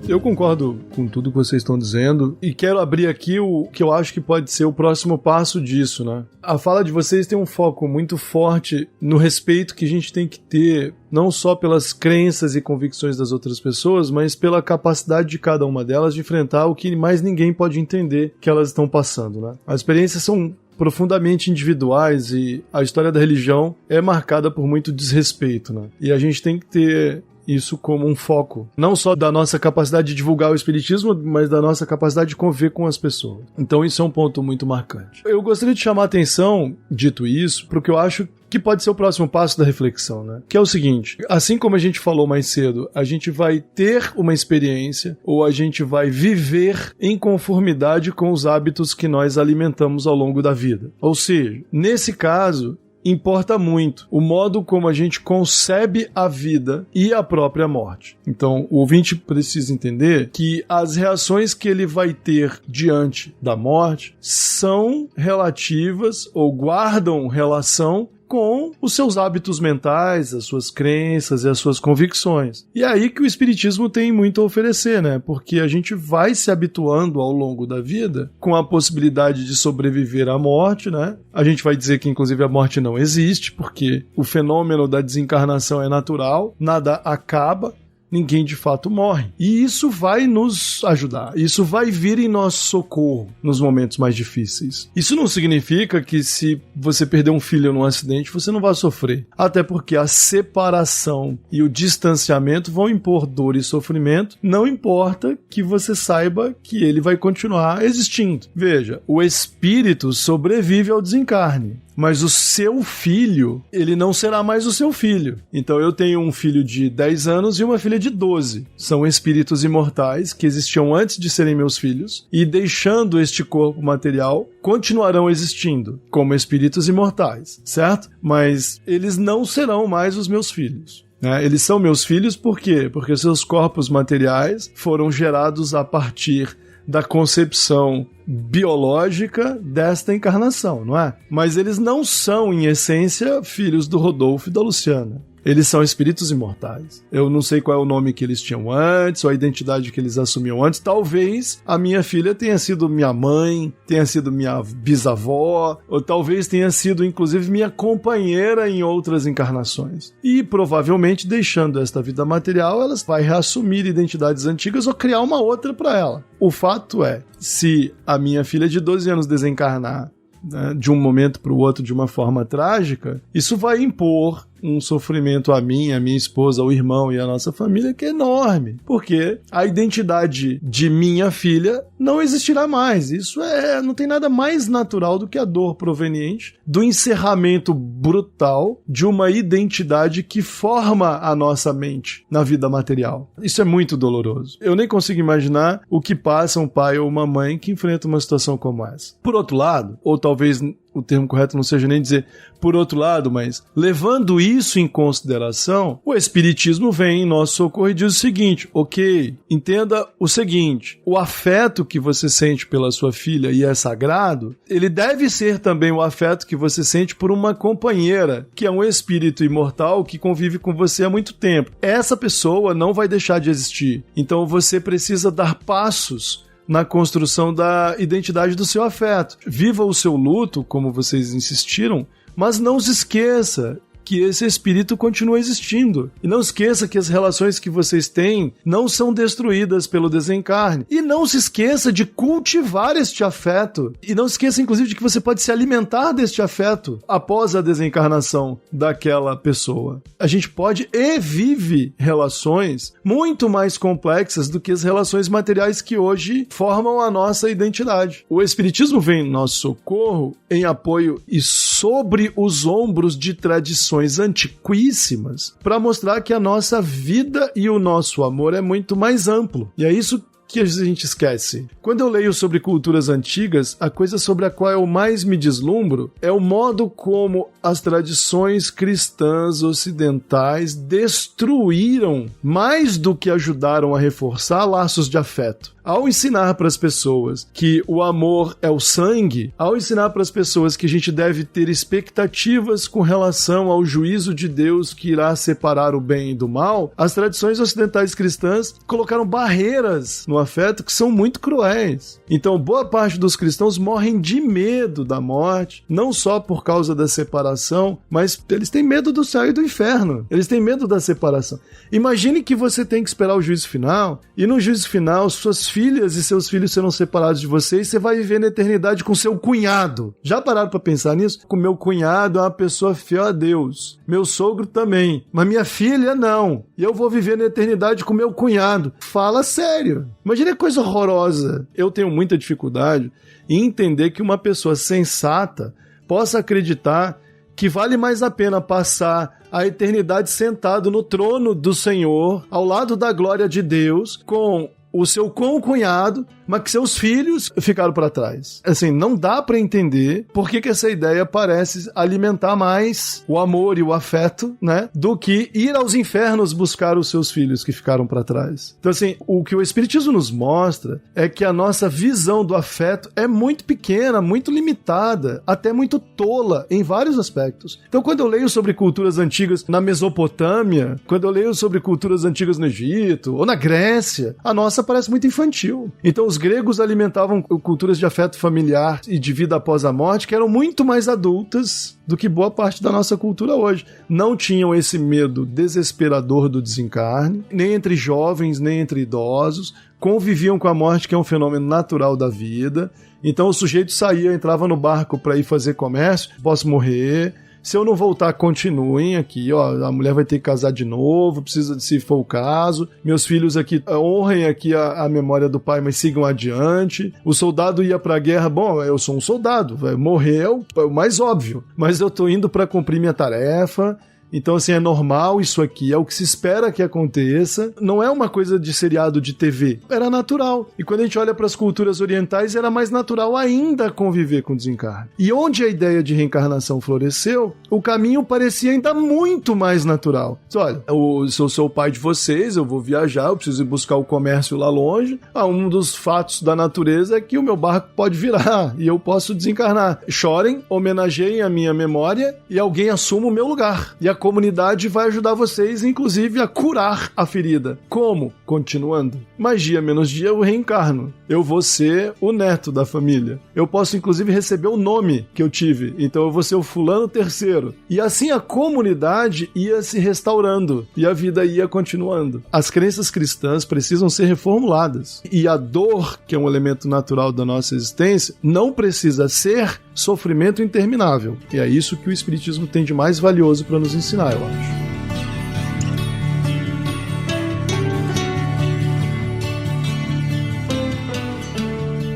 Eu concordo com tudo que vocês estão dizendo e quero abrir aqui o que eu acho que pode ser o próximo passo disso, né? A fala de vocês tem um foco muito forte no respeito que a gente tem que ter, não só pelas crenças e convicções das outras pessoas, mas pela capacidade de cada uma delas de enfrentar o que mais ninguém pode entender que elas estão passando, né? As experiências são profundamente individuais e a história da religião é marcada por muito desrespeito, né? E a gente tem que ter isso como um foco, não só da nossa capacidade de divulgar o espiritismo, mas da nossa capacidade de conviver com as pessoas. Então isso é um ponto muito marcante. Eu gostaria de chamar a atenção, dito isso, para o que eu acho que pode ser o próximo passo da reflexão, né? Que é o seguinte, assim como a gente falou mais cedo, a gente vai ter uma experiência ou a gente vai viver em conformidade com os hábitos que nós alimentamos ao longo da vida. Ou seja, nesse caso, importa muito o modo como a gente concebe a vida e a própria morte. Então, o ouvinte precisa entender que as reações que ele vai ter diante da morte são relativas ou guardam relação com os seus hábitos mentais, as suas crenças e as suas convicções. E é aí que o Espiritismo tem muito a oferecer, né? Porque a gente vai se habituando ao longo da vida com a possibilidade de sobreviver à morte, né? A gente vai dizer que, inclusive, a morte não existe, porque o fenômeno da desencarnação é natural, nada acaba, ninguém de fato morre. E isso vai nos ajudar. Isso vai vir em nosso socorro nos momentos mais difíceis. Isso não significa que se você perder um filho num acidente, você não vai sofrer. Até porque a separação e o distanciamento vão impor dor e sofrimento. Não importa que você saiba que ele vai continuar existindo. Veja, o espírito sobrevive ao desencarne. Mas o seu filho, ele não será mais o seu filho. Então eu tenho um filho de 10 anos e uma filha de 12. São espíritos imortais que existiam antes de serem meus filhos e, deixando este corpo material, continuarão existindo como espíritos imortais, certo? Mas eles não serão mais os meus filhos. Eles são meus filhos por quê? Porque seus corpos materiais foram gerados a partir da concepção biológica desta encarnação, não é? Mas eles não são, em essência, filhos do Rodolfo e da Luciana. Eles são espíritos imortais. Eu não sei qual é o nome que eles tinham antes, ou a identidade que eles assumiam antes. Talvez a minha filha tenha sido minha mãe, tenha sido minha bisavó, ou talvez tenha sido, inclusive, minha companheira em outras encarnações. E, provavelmente, deixando esta vida material, ela vai reassumir identidades antigas ou criar uma outra para ela. O fato é, se a minha filha de 12 anos desencarnar, né, de um momento para o outro de uma forma trágica, isso vai impor um sofrimento a mim, a minha esposa, ao irmão e a nossa família que é enorme, porque a identidade de minha filha não existirá mais. Isso não tem nada mais natural do que a dor proveniente do encerramento brutal de uma identidade que forma a nossa mente na vida material. Isso é muito doloroso. Eu nem consigo imaginar o que passa um pai ou uma mãe que enfrenta uma situação como essa. Por outro lado, ou talvez o termo correto não seja nem dizer por outro lado, mas levando isso em consideração, o Espiritismo vem em nosso socorro e diz o seguinte: ok, entenda o seguinte, o afeto que você sente pela sua filha e é sagrado, ele deve ser também o afeto que você sente por uma companheira, que é um espírito imortal que convive com você há muito tempo. Essa pessoa não vai deixar de existir, então você precisa dar passos na construção da identidade do seu afeto. Viva o seu luto, como vocês insistiram, mas não se esqueça que esse espírito continua existindo. E não esqueça que as relações que vocês têm não são destruídas pelo desencarne. E não se esqueça de cultivar este afeto. E não esqueça, inclusive, de que você pode se alimentar deste afeto após a desencarnação daquela pessoa. A gente pode e vive relações muito mais complexas do que as relações materiais que hoje formam a nossa identidade. O Espiritismo vem em nosso socorro em apoio e sobre os ombros de tradições antiquíssimas para mostrar que a nossa vida e o nosso amor é muito mais amplo. E é isso que a gente esquece. Quando eu leio sobre culturas antigas, a coisa sobre a qual eu mais me deslumbro é o modo como as tradições cristãs ocidentais destruíram, mais do que ajudaram a reforçar, laços de afeto. Ao ensinar para as pessoas que o amor é o sangue, ao ensinar para as pessoas que a gente deve ter expectativas com relação ao juízo de Deus que irá separar o bem do mal, as tradições ocidentais cristãs colocaram barreiras no afeto que são muito cruéis. Então, boa parte dos cristãos morrem de medo da morte, não só por causa da separação, mas eles têm medo do céu e do inferno. Eles têm medo da separação. Imagine que você tem que esperar o juízo final, e no juízo final, suas filhas e seus filhos serão separados de você e você vai viver na eternidade com seu cunhado. Já pararam pra pensar nisso? O meu cunhado é uma pessoa fiel a Deus. Meu sogro também. Mas minha filha não. E eu vou viver na eternidade com meu cunhado. Fala sério. Imagina que coisa horrorosa. Eu tenho muita dificuldade em entender que uma pessoa sensata possa acreditar que vale mais a pena passar a eternidade sentado no trono do Senhor, ao lado da glória de Deus, com o seu concunhado, mas que seus filhos ficaram para trás. Assim, não dá para entender por que essa ideia parece alimentar mais o amor e o afeto, né, do que ir aos infernos buscar os seus filhos que ficaram para trás. Então, assim, o que o Espiritismo nos mostra é que a nossa visão do afeto é muito pequena, muito limitada, até muito tola em vários aspectos. Então, quando eu leio sobre culturas antigas na Mesopotâmia, quando eu leio sobre culturas antigas no Egito ou na Grécia, a nossa parece muito infantil. Então, os gregos alimentavam culturas de afeto familiar e de vida após a morte que eram muito mais adultas do que boa parte da nossa cultura hoje. Não tinham esse medo desesperador do desencarne, nem entre jovens, nem entre idosos, conviviam com a morte, que é um fenômeno natural da vida. Então o sujeito saía, entrava no barco para ir fazer comércio, posso morrer, se eu não voltar, continuem aqui, ó, a mulher vai ter que casar de novo, precisa de, se for o caso, meus filhos aqui, honrem aqui a memória do pai, mas sigam adiante. O soldado ia pra guerra, bom, eu sou um soldado, morrer é o mais óbvio, mas eu tô indo para cumprir minha tarefa. Então, assim, é normal isso aqui, é o que se espera que aconteça. Não é uma coisa de seriado de TV, era natural. E quando a gente olha para as culturas orientais, era mais natural ainda conviver com o desencarne. E onde a ideia de reencarnação floresceu, o caminho parecia ainda muito mais natural. Olha, se eu sou o pai de vocês, eu vou viajar, eu preciso ir buscar o comércio lá longe. Um dos fatos da natureza é que o meu barco pode virar e eu posso desencarnar. Chorem, homenageiem a minha memória e alguém assuma o meu lugar. E a comunidade vai ajudar vocês, inclusive, a curar a ferida. Como? Continuando. Mais dia menos dia eu reencarno. Eu vou ser o neto da família. Eu posso, inclusive, receber o nome que eu tive. Então eu vou ser o fulano terceiro. E assim a comunidade ia se restaurando e a vida ia continuando. As crenças cristãs precisam ser reformuladas. E a dor, que é um elemento natural da nossa existência, não precisa ser sofrimento interminável. E é isso que o Espiritismo tem de mais valioso para nos ensinar, eu acho.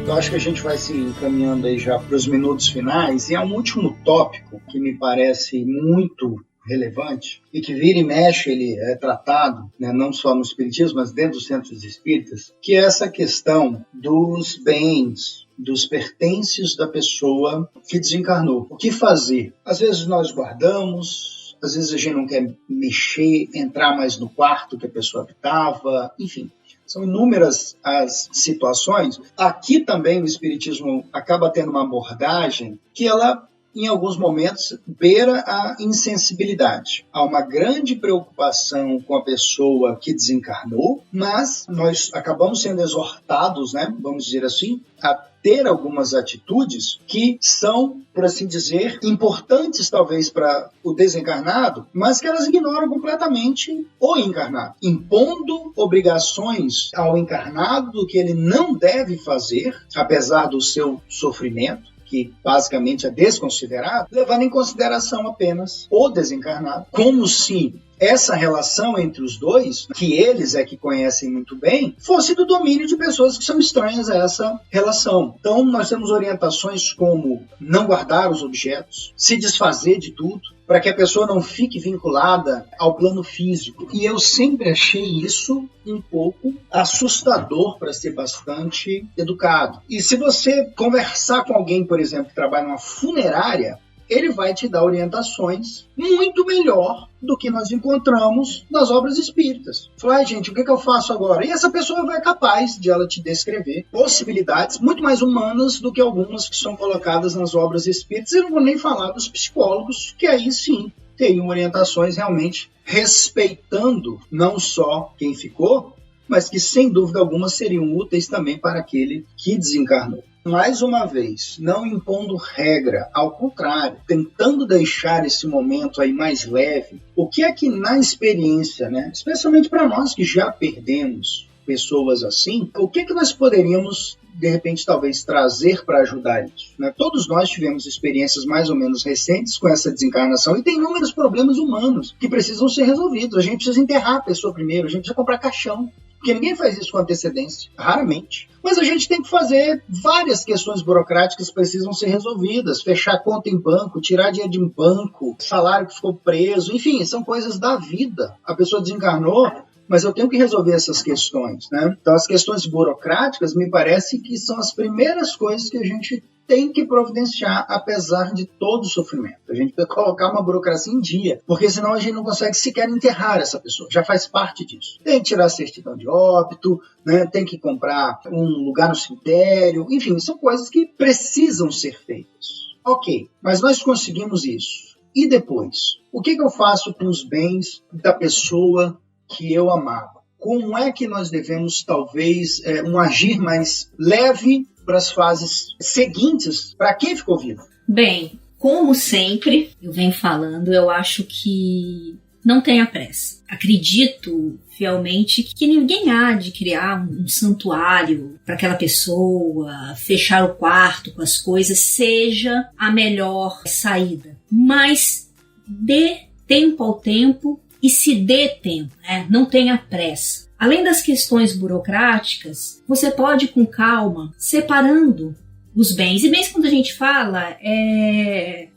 Eu acho que a gente vai se encaminhando aí já para os minutos finais, e há um último tópico que me parece muito relevante e que vira e mexe ele é tratado, né, não só no Espiritismo, mas dentro dos centros espíritas, que é essa questão dos bens, dos pertences da pessoa que desencarnou. O que fazer? Às vezes nós guardamos, às vezes a gente não quer mexer, entrar mais no quarto que a pessoa habitava, enfim. São inúmeras as situações. Aqui também o Espiritismo acaba tendo uma abordagem que ela, em alguns momentos, beira a insensibilidade. Há uma grande preocupação com a pessoa que desencarnou, mas nós acabamos sendo exortados, né, vamos dizer assim, a ter algumas atitudes que são, por assim dizer, importantes talvez para o desencarnado, mas que elas ignoram completamente o encarnado, impondo obrigações ao encarnado do que ele não deve fazer, apesar do seu sofrimento, que basicamente é desconsiderado, levando em consideração apenas o desencarnado, como se essa relação entre os dois, que eles é que conhecem muito bem, fosse do domínio de pessoas que são estranhas a essa relação. Então, nós temos orientações como não guardar os objetos, se desfazer de tudo, para que a pessoa não fique vinculada ao plano físico. E eu sempre achei isso um pouco assustador, para ser bastante educado. E se você conversar com alguém, por exemplo, que trabalha numa funerária, ele vai te dar orientações muito melhor do que nós encontramos nas obras espíritas. Fala, gente, o que eu faço agora? E essa pessoa vai capaz de ela te descrever possibilidades muito mais humanas do que algumas que são colocadas nas obras espíritas. Eu não vou nem falar dos psicólogos, que aí sim teriam orientações realmente respeitando não só quem ficou, mas que sem dúvida alguma seriam úteis também para aquele que desencarnou. Mais uma vez, não impondo regra, ao contrário, tentando deixar esse momento aí mais leve. O que é que na experiência, né, especialmente para nós que já perdemos pessoas assim, o que é que nós poderíamos, de repente, talvez trazer para ajudar isso? Né? Todos nós tivemos experiências mais ou menos recentes com essa desencarnação e tem inúmeros problemas humanos que precisam ser resolvidos. A gente precisa enterrar a pessoa primeiro, a gente precisa comprar caixão. Porque ninguém faz isso com antecedência, raramente. Mas a gente tem que fazer várias questões burocráticas que precisam ser resolvidas. Fechar conta em banco, tirar dinheiro de um banco, salário que ficou preso, enfim, são coisas da vida. A pessoa desencarnou, mas eu tenho que resolver essas questões, né? Então, as questões burocráticas me parece que são as primeiras coisas que a gente tem que providenciar, apesar de todo o sofrimento. A gente tem que colocar uma burocracia em dia, porque senão a gente não consegue sequer enterrar essa pessoa, já faz parte disso. Tem que tirar a certidão de óbito, né? Tem que comprar um lugar no cemitério, enfim, são coisas que precisam ser feitas. Ok, mas nós conseguimos isso. E depois? O que eu faço com os bens da pessoa que eu amava? Como é que nós devemos, talvez, um agir mais leve para as fases seguintes, para quem ficou vivo? Bem, como sempre, eu venho falando, eu acho que não tenha pressa. Acredito fielmente que ninguém há de criar um santuário para aquela pessoa, fechar o quarto com as coisas, seja a melhor saída. Mas dê tempo ao tempo e se dê tempo, né? Não tenha pressa. Além das questões burocráticas, você pode, com calma, separando os bens. E bens, quando a gente fala,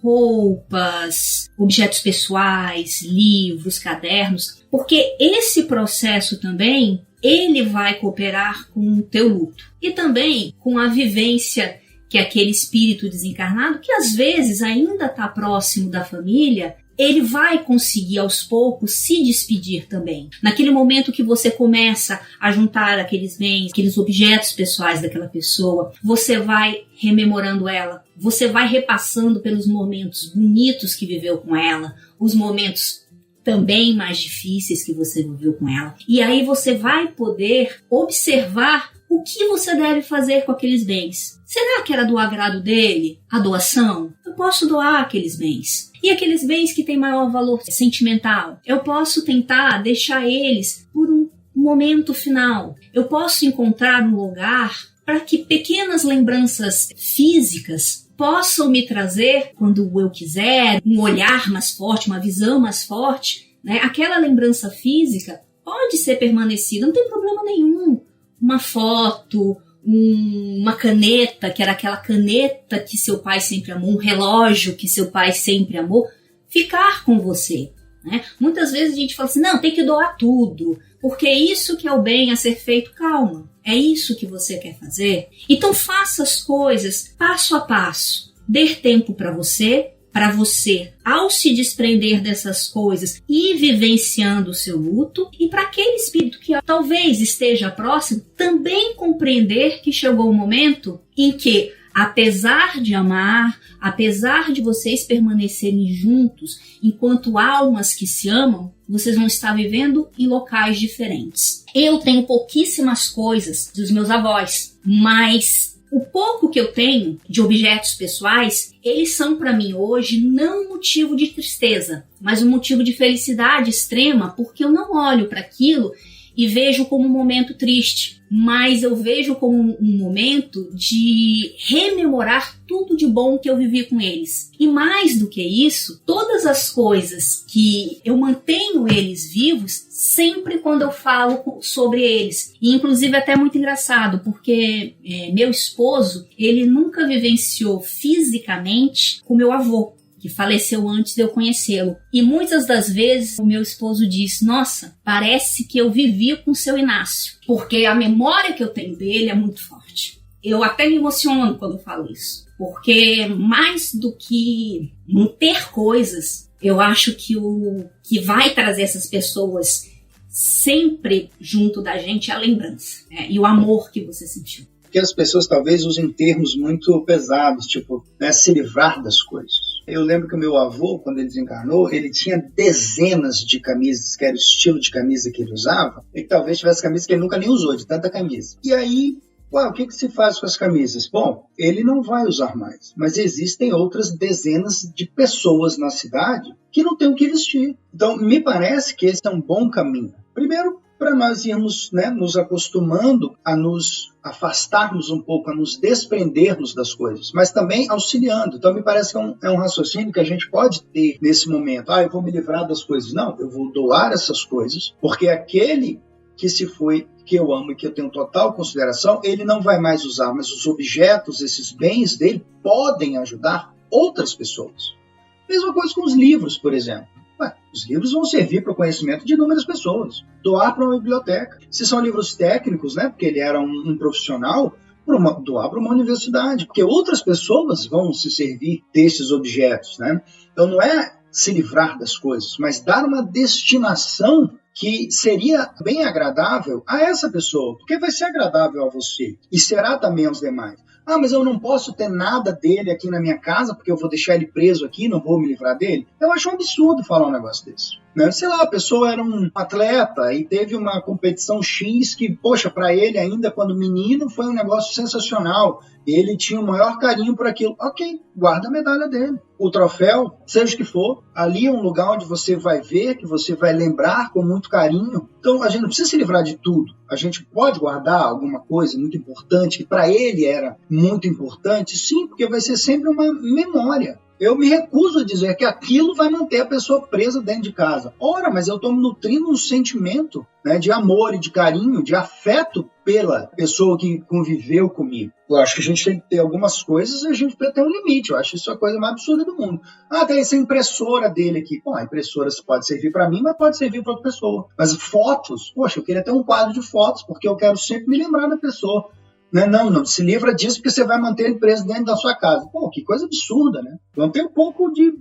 roupas, objetos pessoais, livros, cadernos, porque esse processo também, ele vai cooperar com o teu luto. E também com a vivência que aquele espírito desencarnado, que às vezes ainda está próximo da família, ele vai conseguir aos poucos se despedir também. Naquele momento que você começa a juntar aqueles bens, aqueles objetos pessoais daquela pessoa, você vai rememorando ela, você vai repassando pelos momentos bonitos que viveu com ela, os momentos também mais difíceis que você viveu com ela. E aí você vai poder observar o que você deve fazer com aqueles bens. Será que era do agrado dele a doação? Eu posso doar aqueles bens. E aqueles bens que têm maior valor sentimental, eu posso tentar deixar eles por um momento final. Eu posso encontrar um lugar para que pequenas lembranças físicas possam me trazer, quando eu quiser, um olhar mais forte, uma visão mais forte, né? Aquela lembrança física pode ser permanecida, não tem problema nenhum. Uma foto, uma caneta, que era aquela caneta que seu pai sempre amou, um relógio que seu pai sempre amou, ficar com você, né? Muitas vezes a gente fala assim, não, tem que doar tudo, porque é isso que é o bem a ser feito. Calma, é isso que você quer fazer? Então faça as coisas passo a passo, dê tempo para você, ao se desprender dessas coisas e vivenciando o seu luto, e para aquele espírito que talvez esteja próximo, também compreender que chegou o momento em que, apesar de amar, apesar de vocês permanecerem juntos enquanto almas que se amam, vocês vão estar vivendo em locais diferentes. Eu tenho pouquíssimas coisas dos meus avós, mas o pouco que eu tenho de objetos pessoais, eles são para mim hoje não um motivo de tristeza, mas um motivo de felicidade extrema, porque eu não olho para aquilo e vejo como um momento triste, mas eu vejo como um momento de rememorar tudo de bom que eu vivi com eles. E mais do que isso, todas as coisas que eu mantenho eles vivos, sempre quando eu falo sobre eles. E inclusive até muito engraçado, porque meu esposo, ele nunca vivenciou fisicamente com meu avô, que faleceu antes de eu conhecê-lo. E muitas das vezes o meu esposo diz, nossa, parece que eu vivi com o seu Inácio, porque a memória que eu tenho dele é muito forte. Eu até me emociono quando eu falo isso, porque mais do que manter coisas, eu acho que o que vai trazer essas pessoas sempre junto da gente é a lembrança, né? E o amor que você sentiu. Porque as pessoas talvez usem termos muito pesados, tipo, né, se livrar das coisas. Eu lembro que o meu avô, quando ele desencarnou, ele tinha dezenas de camisas, que era o estilo de camisa que ele usava, e talvez tivesse camisas que ele nunca nem usou, de tanta camisa. E aí, o que se faz com as camisas? Bom, ele não vai usar mais, mas existem outras dezenas de pessoas na cidade que não têm o que vestir. Então, me parece que esse é um bom caminho. Primeiro, para nós irmos, né, nos acostumando a nos afastarmos um pouco, a nos desprendermos das coisas, mas também auxiliando. Então, me parece que é um raciocínio que a gente pode ter nesse momento. Eu vou me livrar das coisas. Não, eu vou doar essas coisas, porque aquele que se foi, que eu amo e que eu tenho total consideração, ele não vai mais usar, mas os objetos, esses bens dele, podem ajudar outras pessoas. Mesma coisa com os livros, por exemplo. Os livros vão servir para o conhecimento de inúmeras pessoas. Doar para uma biblioteca. Se são livros técnicos, né, porque ele era um profissional, doar para uma universidade, porque outras pessoas vão se servir desses objetos, né? Então não é se livrar das coisas, mas dar uma destinação que seria bem agradável a essa pessoa, porque vai ser agradável a você e será também aos demais. Mas eu não posso ter nada dele aqui na minha casa porque eu vou deixar ele preso aqui, não vou me livrar dele. Eu acho um absurdo falar um negócio desse. Né? Sei lá, a pessoa era um atleta e teve uma competição X que, poxa, para ele ainda quando menino foi um negócio sensacional. Ele tinha o maior carinho por aquilo. Ok, guarda a medalha dele. O troféu, seja o que for, ali é um lugar onde você vai ver, que você vai lembrar com muito carinho. Então, a gente não precisa se livrar de tudo. A gente pode guardar alguma coisa muito importante, que para ele era muito importante, sim, porque vai ser sempre uma memória. Eu me recuso a dizer que aquilo vai manter a pessoa presa dentro de casa. Ora, mas eu estou me nutrindo um sentimento, né, de amor e de carinho, de afeto pela pessoa que conviveu comigo. Eu acho que a gente tem que ter algumas coisas e a gente precisa ter um limite. Eu acho isso a coisa mais absurda do mundo. Tem essa impressora dele aqui. A impressora pode servir para mim, mas pode servir para outra pessoa. Mas fotos, poxa, eu queria ter um quadro de fotos, porque eu quero sempre me lembrar da pessoa. Não se livra disso porque você vai manter ele preso dentro da sua casa. Que coisa absurda, né? Então tem um pouco de,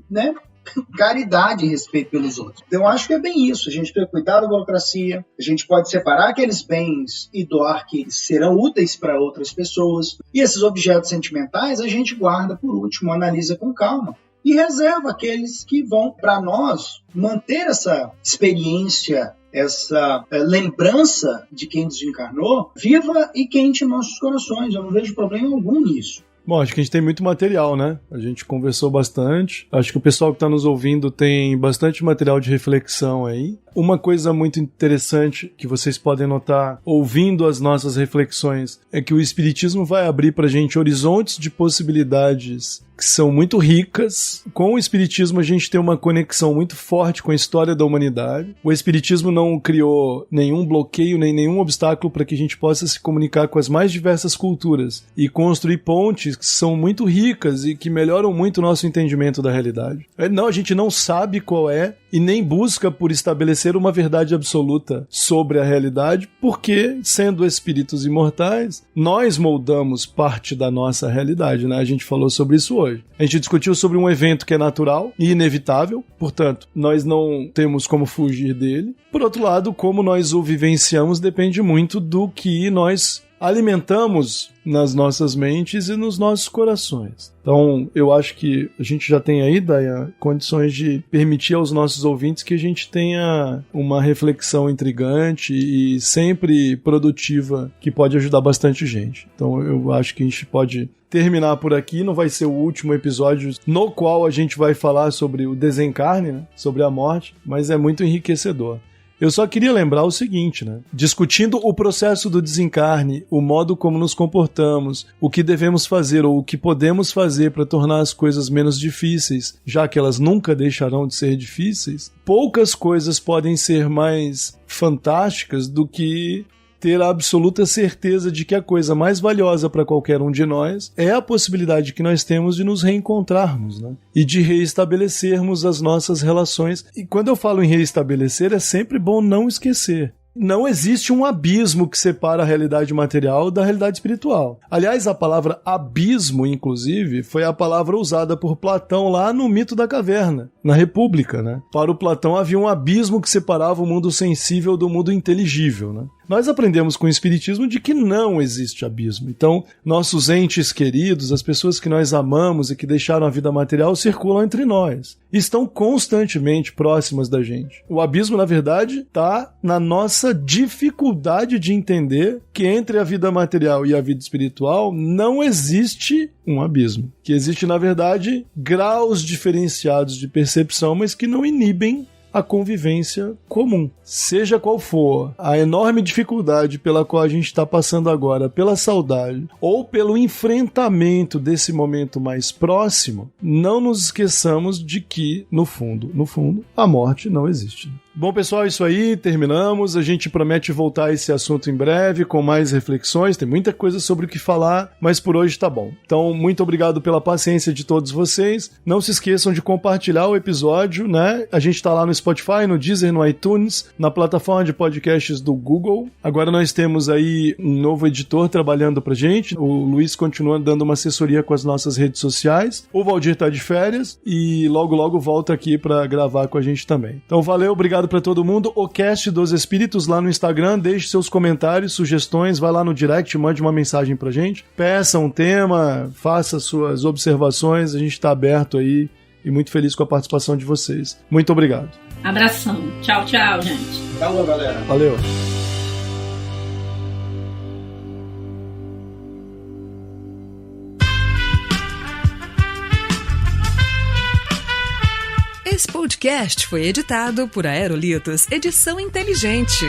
caridade e respeito pelos outros. Então eu acho que é bem isso. A gente tem que cuidar da burocracia, a gente pode separar aqueles bens e doar que eles serão úteis para outras pessoas. E esses objetos sentimentais a gente guarda por último, analisa com calma. E reserva aqueles que vão, para nós, manter essa experiência, essa lembrança de quem desencarnou, viva e quente em nossos corações. Eu não vejo problema algum nisso. Bom, acho que a gente tem muito material, né? A gente conversou bastante. Acho que o pessoal que está nos ouvindo tem bastante material de reflexão aí. Uma coisa muito interessante que vocês podem notar ouvindo as nossas reflexões é que o Espiritismo vai abrir pra gente horizontes de possibilidades que são muito ricas. Com o Espiritismo a gente tem uma conexão muito forte com a história da humanidade. O Espiritismo não criou nenhum bloqueio, nem nenhum obstáculo para que a gente possa se comunicar com as mais diversas culturas e construir pontes que são muito ricas e que melhoram muito o nosso entendimento da realidade. Não, a gente não sabe qual é e nem busca por estabelecer uma verdade absoluta sobre a realidade, porque, sendo espíritos imortais, nós moldamos parte da nossa realidade, né? A gente falou sobre isso hoje. A gente discutiu sobre um evento que é natural e inevitável, portanto, nós não temos como fugir dele. Por outro lado, como nós o vivenciamos depende muito do que nós alimentamos nas nossas mentes e nos nossos corações. Então, eu acho que a gente já tem aí, Dayan, condições de permitir aos nossos ouvintes que a gente tenha uma reflexão intrigante e sempre produtiva que pode ajudar bastante gente. Então, eu acho que a gente pode terminar por aqui. Não vai ser o último episódio no qual a gente vai falar sobre o desencarne, né? Sobre a morte, mas é muito enriquecedor. Eu só queria lembrar o seguinte, né? Discutindo o processo do desencarne, o modo como nos comportamos, o que devemos fazer ou o que podemos fazer para tornar as coisas menos difíceis, já que elas nunca deixarão de ser difíceis, poucas coisas podem ser mais fantásticas do que ter a absoluta certeza de que a coisa mais valiosa para qualquer um de nós é a possibilidade que nós temos de nos reencontrarmos, né? E de reestabelecermos as nossas relações. E quando eu falo em reestabelecer, é sempre bom não esquecer. Não existe um abismo que separa a realidade material da realidade espiritual. Aliás, a palavra abismo, inclusive, foi a palavra usada por Platão lá no Mito da Caverna, na República, né? Para o Platão havia um abismo que separava o mundo sensível do mundo inteligível, né? Nós aprendemos com o Espiritismo de que não existe abismo. Então, nossos entes queridos, as pessoas que nós amamos e que deixaram a vida material, circulam entre nós. Estão constantemente próximas da gente. O abismo, na verdade, está na nossa dificuldade de entender que entre a vida material e a vida espiritual não existe um abismo. Que existe, na verdade, graus diferenciados de percepção, mas que não inibem a convivência comum. Seja qual for a enorme dificuldade pela qual a gente está passando agora, pela saudade ou pelo enfrentamento desse momento mais próximo, não nos esqueçamos de que, no fundo, a morte não existe. Bom, pessoal, é isso aí, terminamos. A gente promete voltar a esse assunto em breve, com mais reflexões. Tem muita coisa sobre o que falar, mas por hoje tá bom. Então, muito obrigado pela paciência de todos vocês. Não se esqueçam de compartilhar o episódio, né? A gente tá lá no Spotify, no Deezer, no iTunes, na plataforma de podcasts do Google. Agora nós temos aí um novo editor trabalhando pra gente. O Luiz continua dando uma assessoria com as nossas redes sociais. O Valdir tá de férias e logo volta aqui pra gravar com a gente também. Então, valeu, obrigado pra todo mundo. O Cast dos Espíritos lá no Instagram, deixe seus comentários, sugestões, vai lá no direct, mande uma mensagem pra gente, peça um tema, faça suas observações, a gente tá aberto aí e muito feliz com a participação de vocês. Muito obrigado. Abração. Tchau, tchau, gente. Tchau, galera. Valeu. Esse podcast foi editado por Aerolitos Edição Inteligente.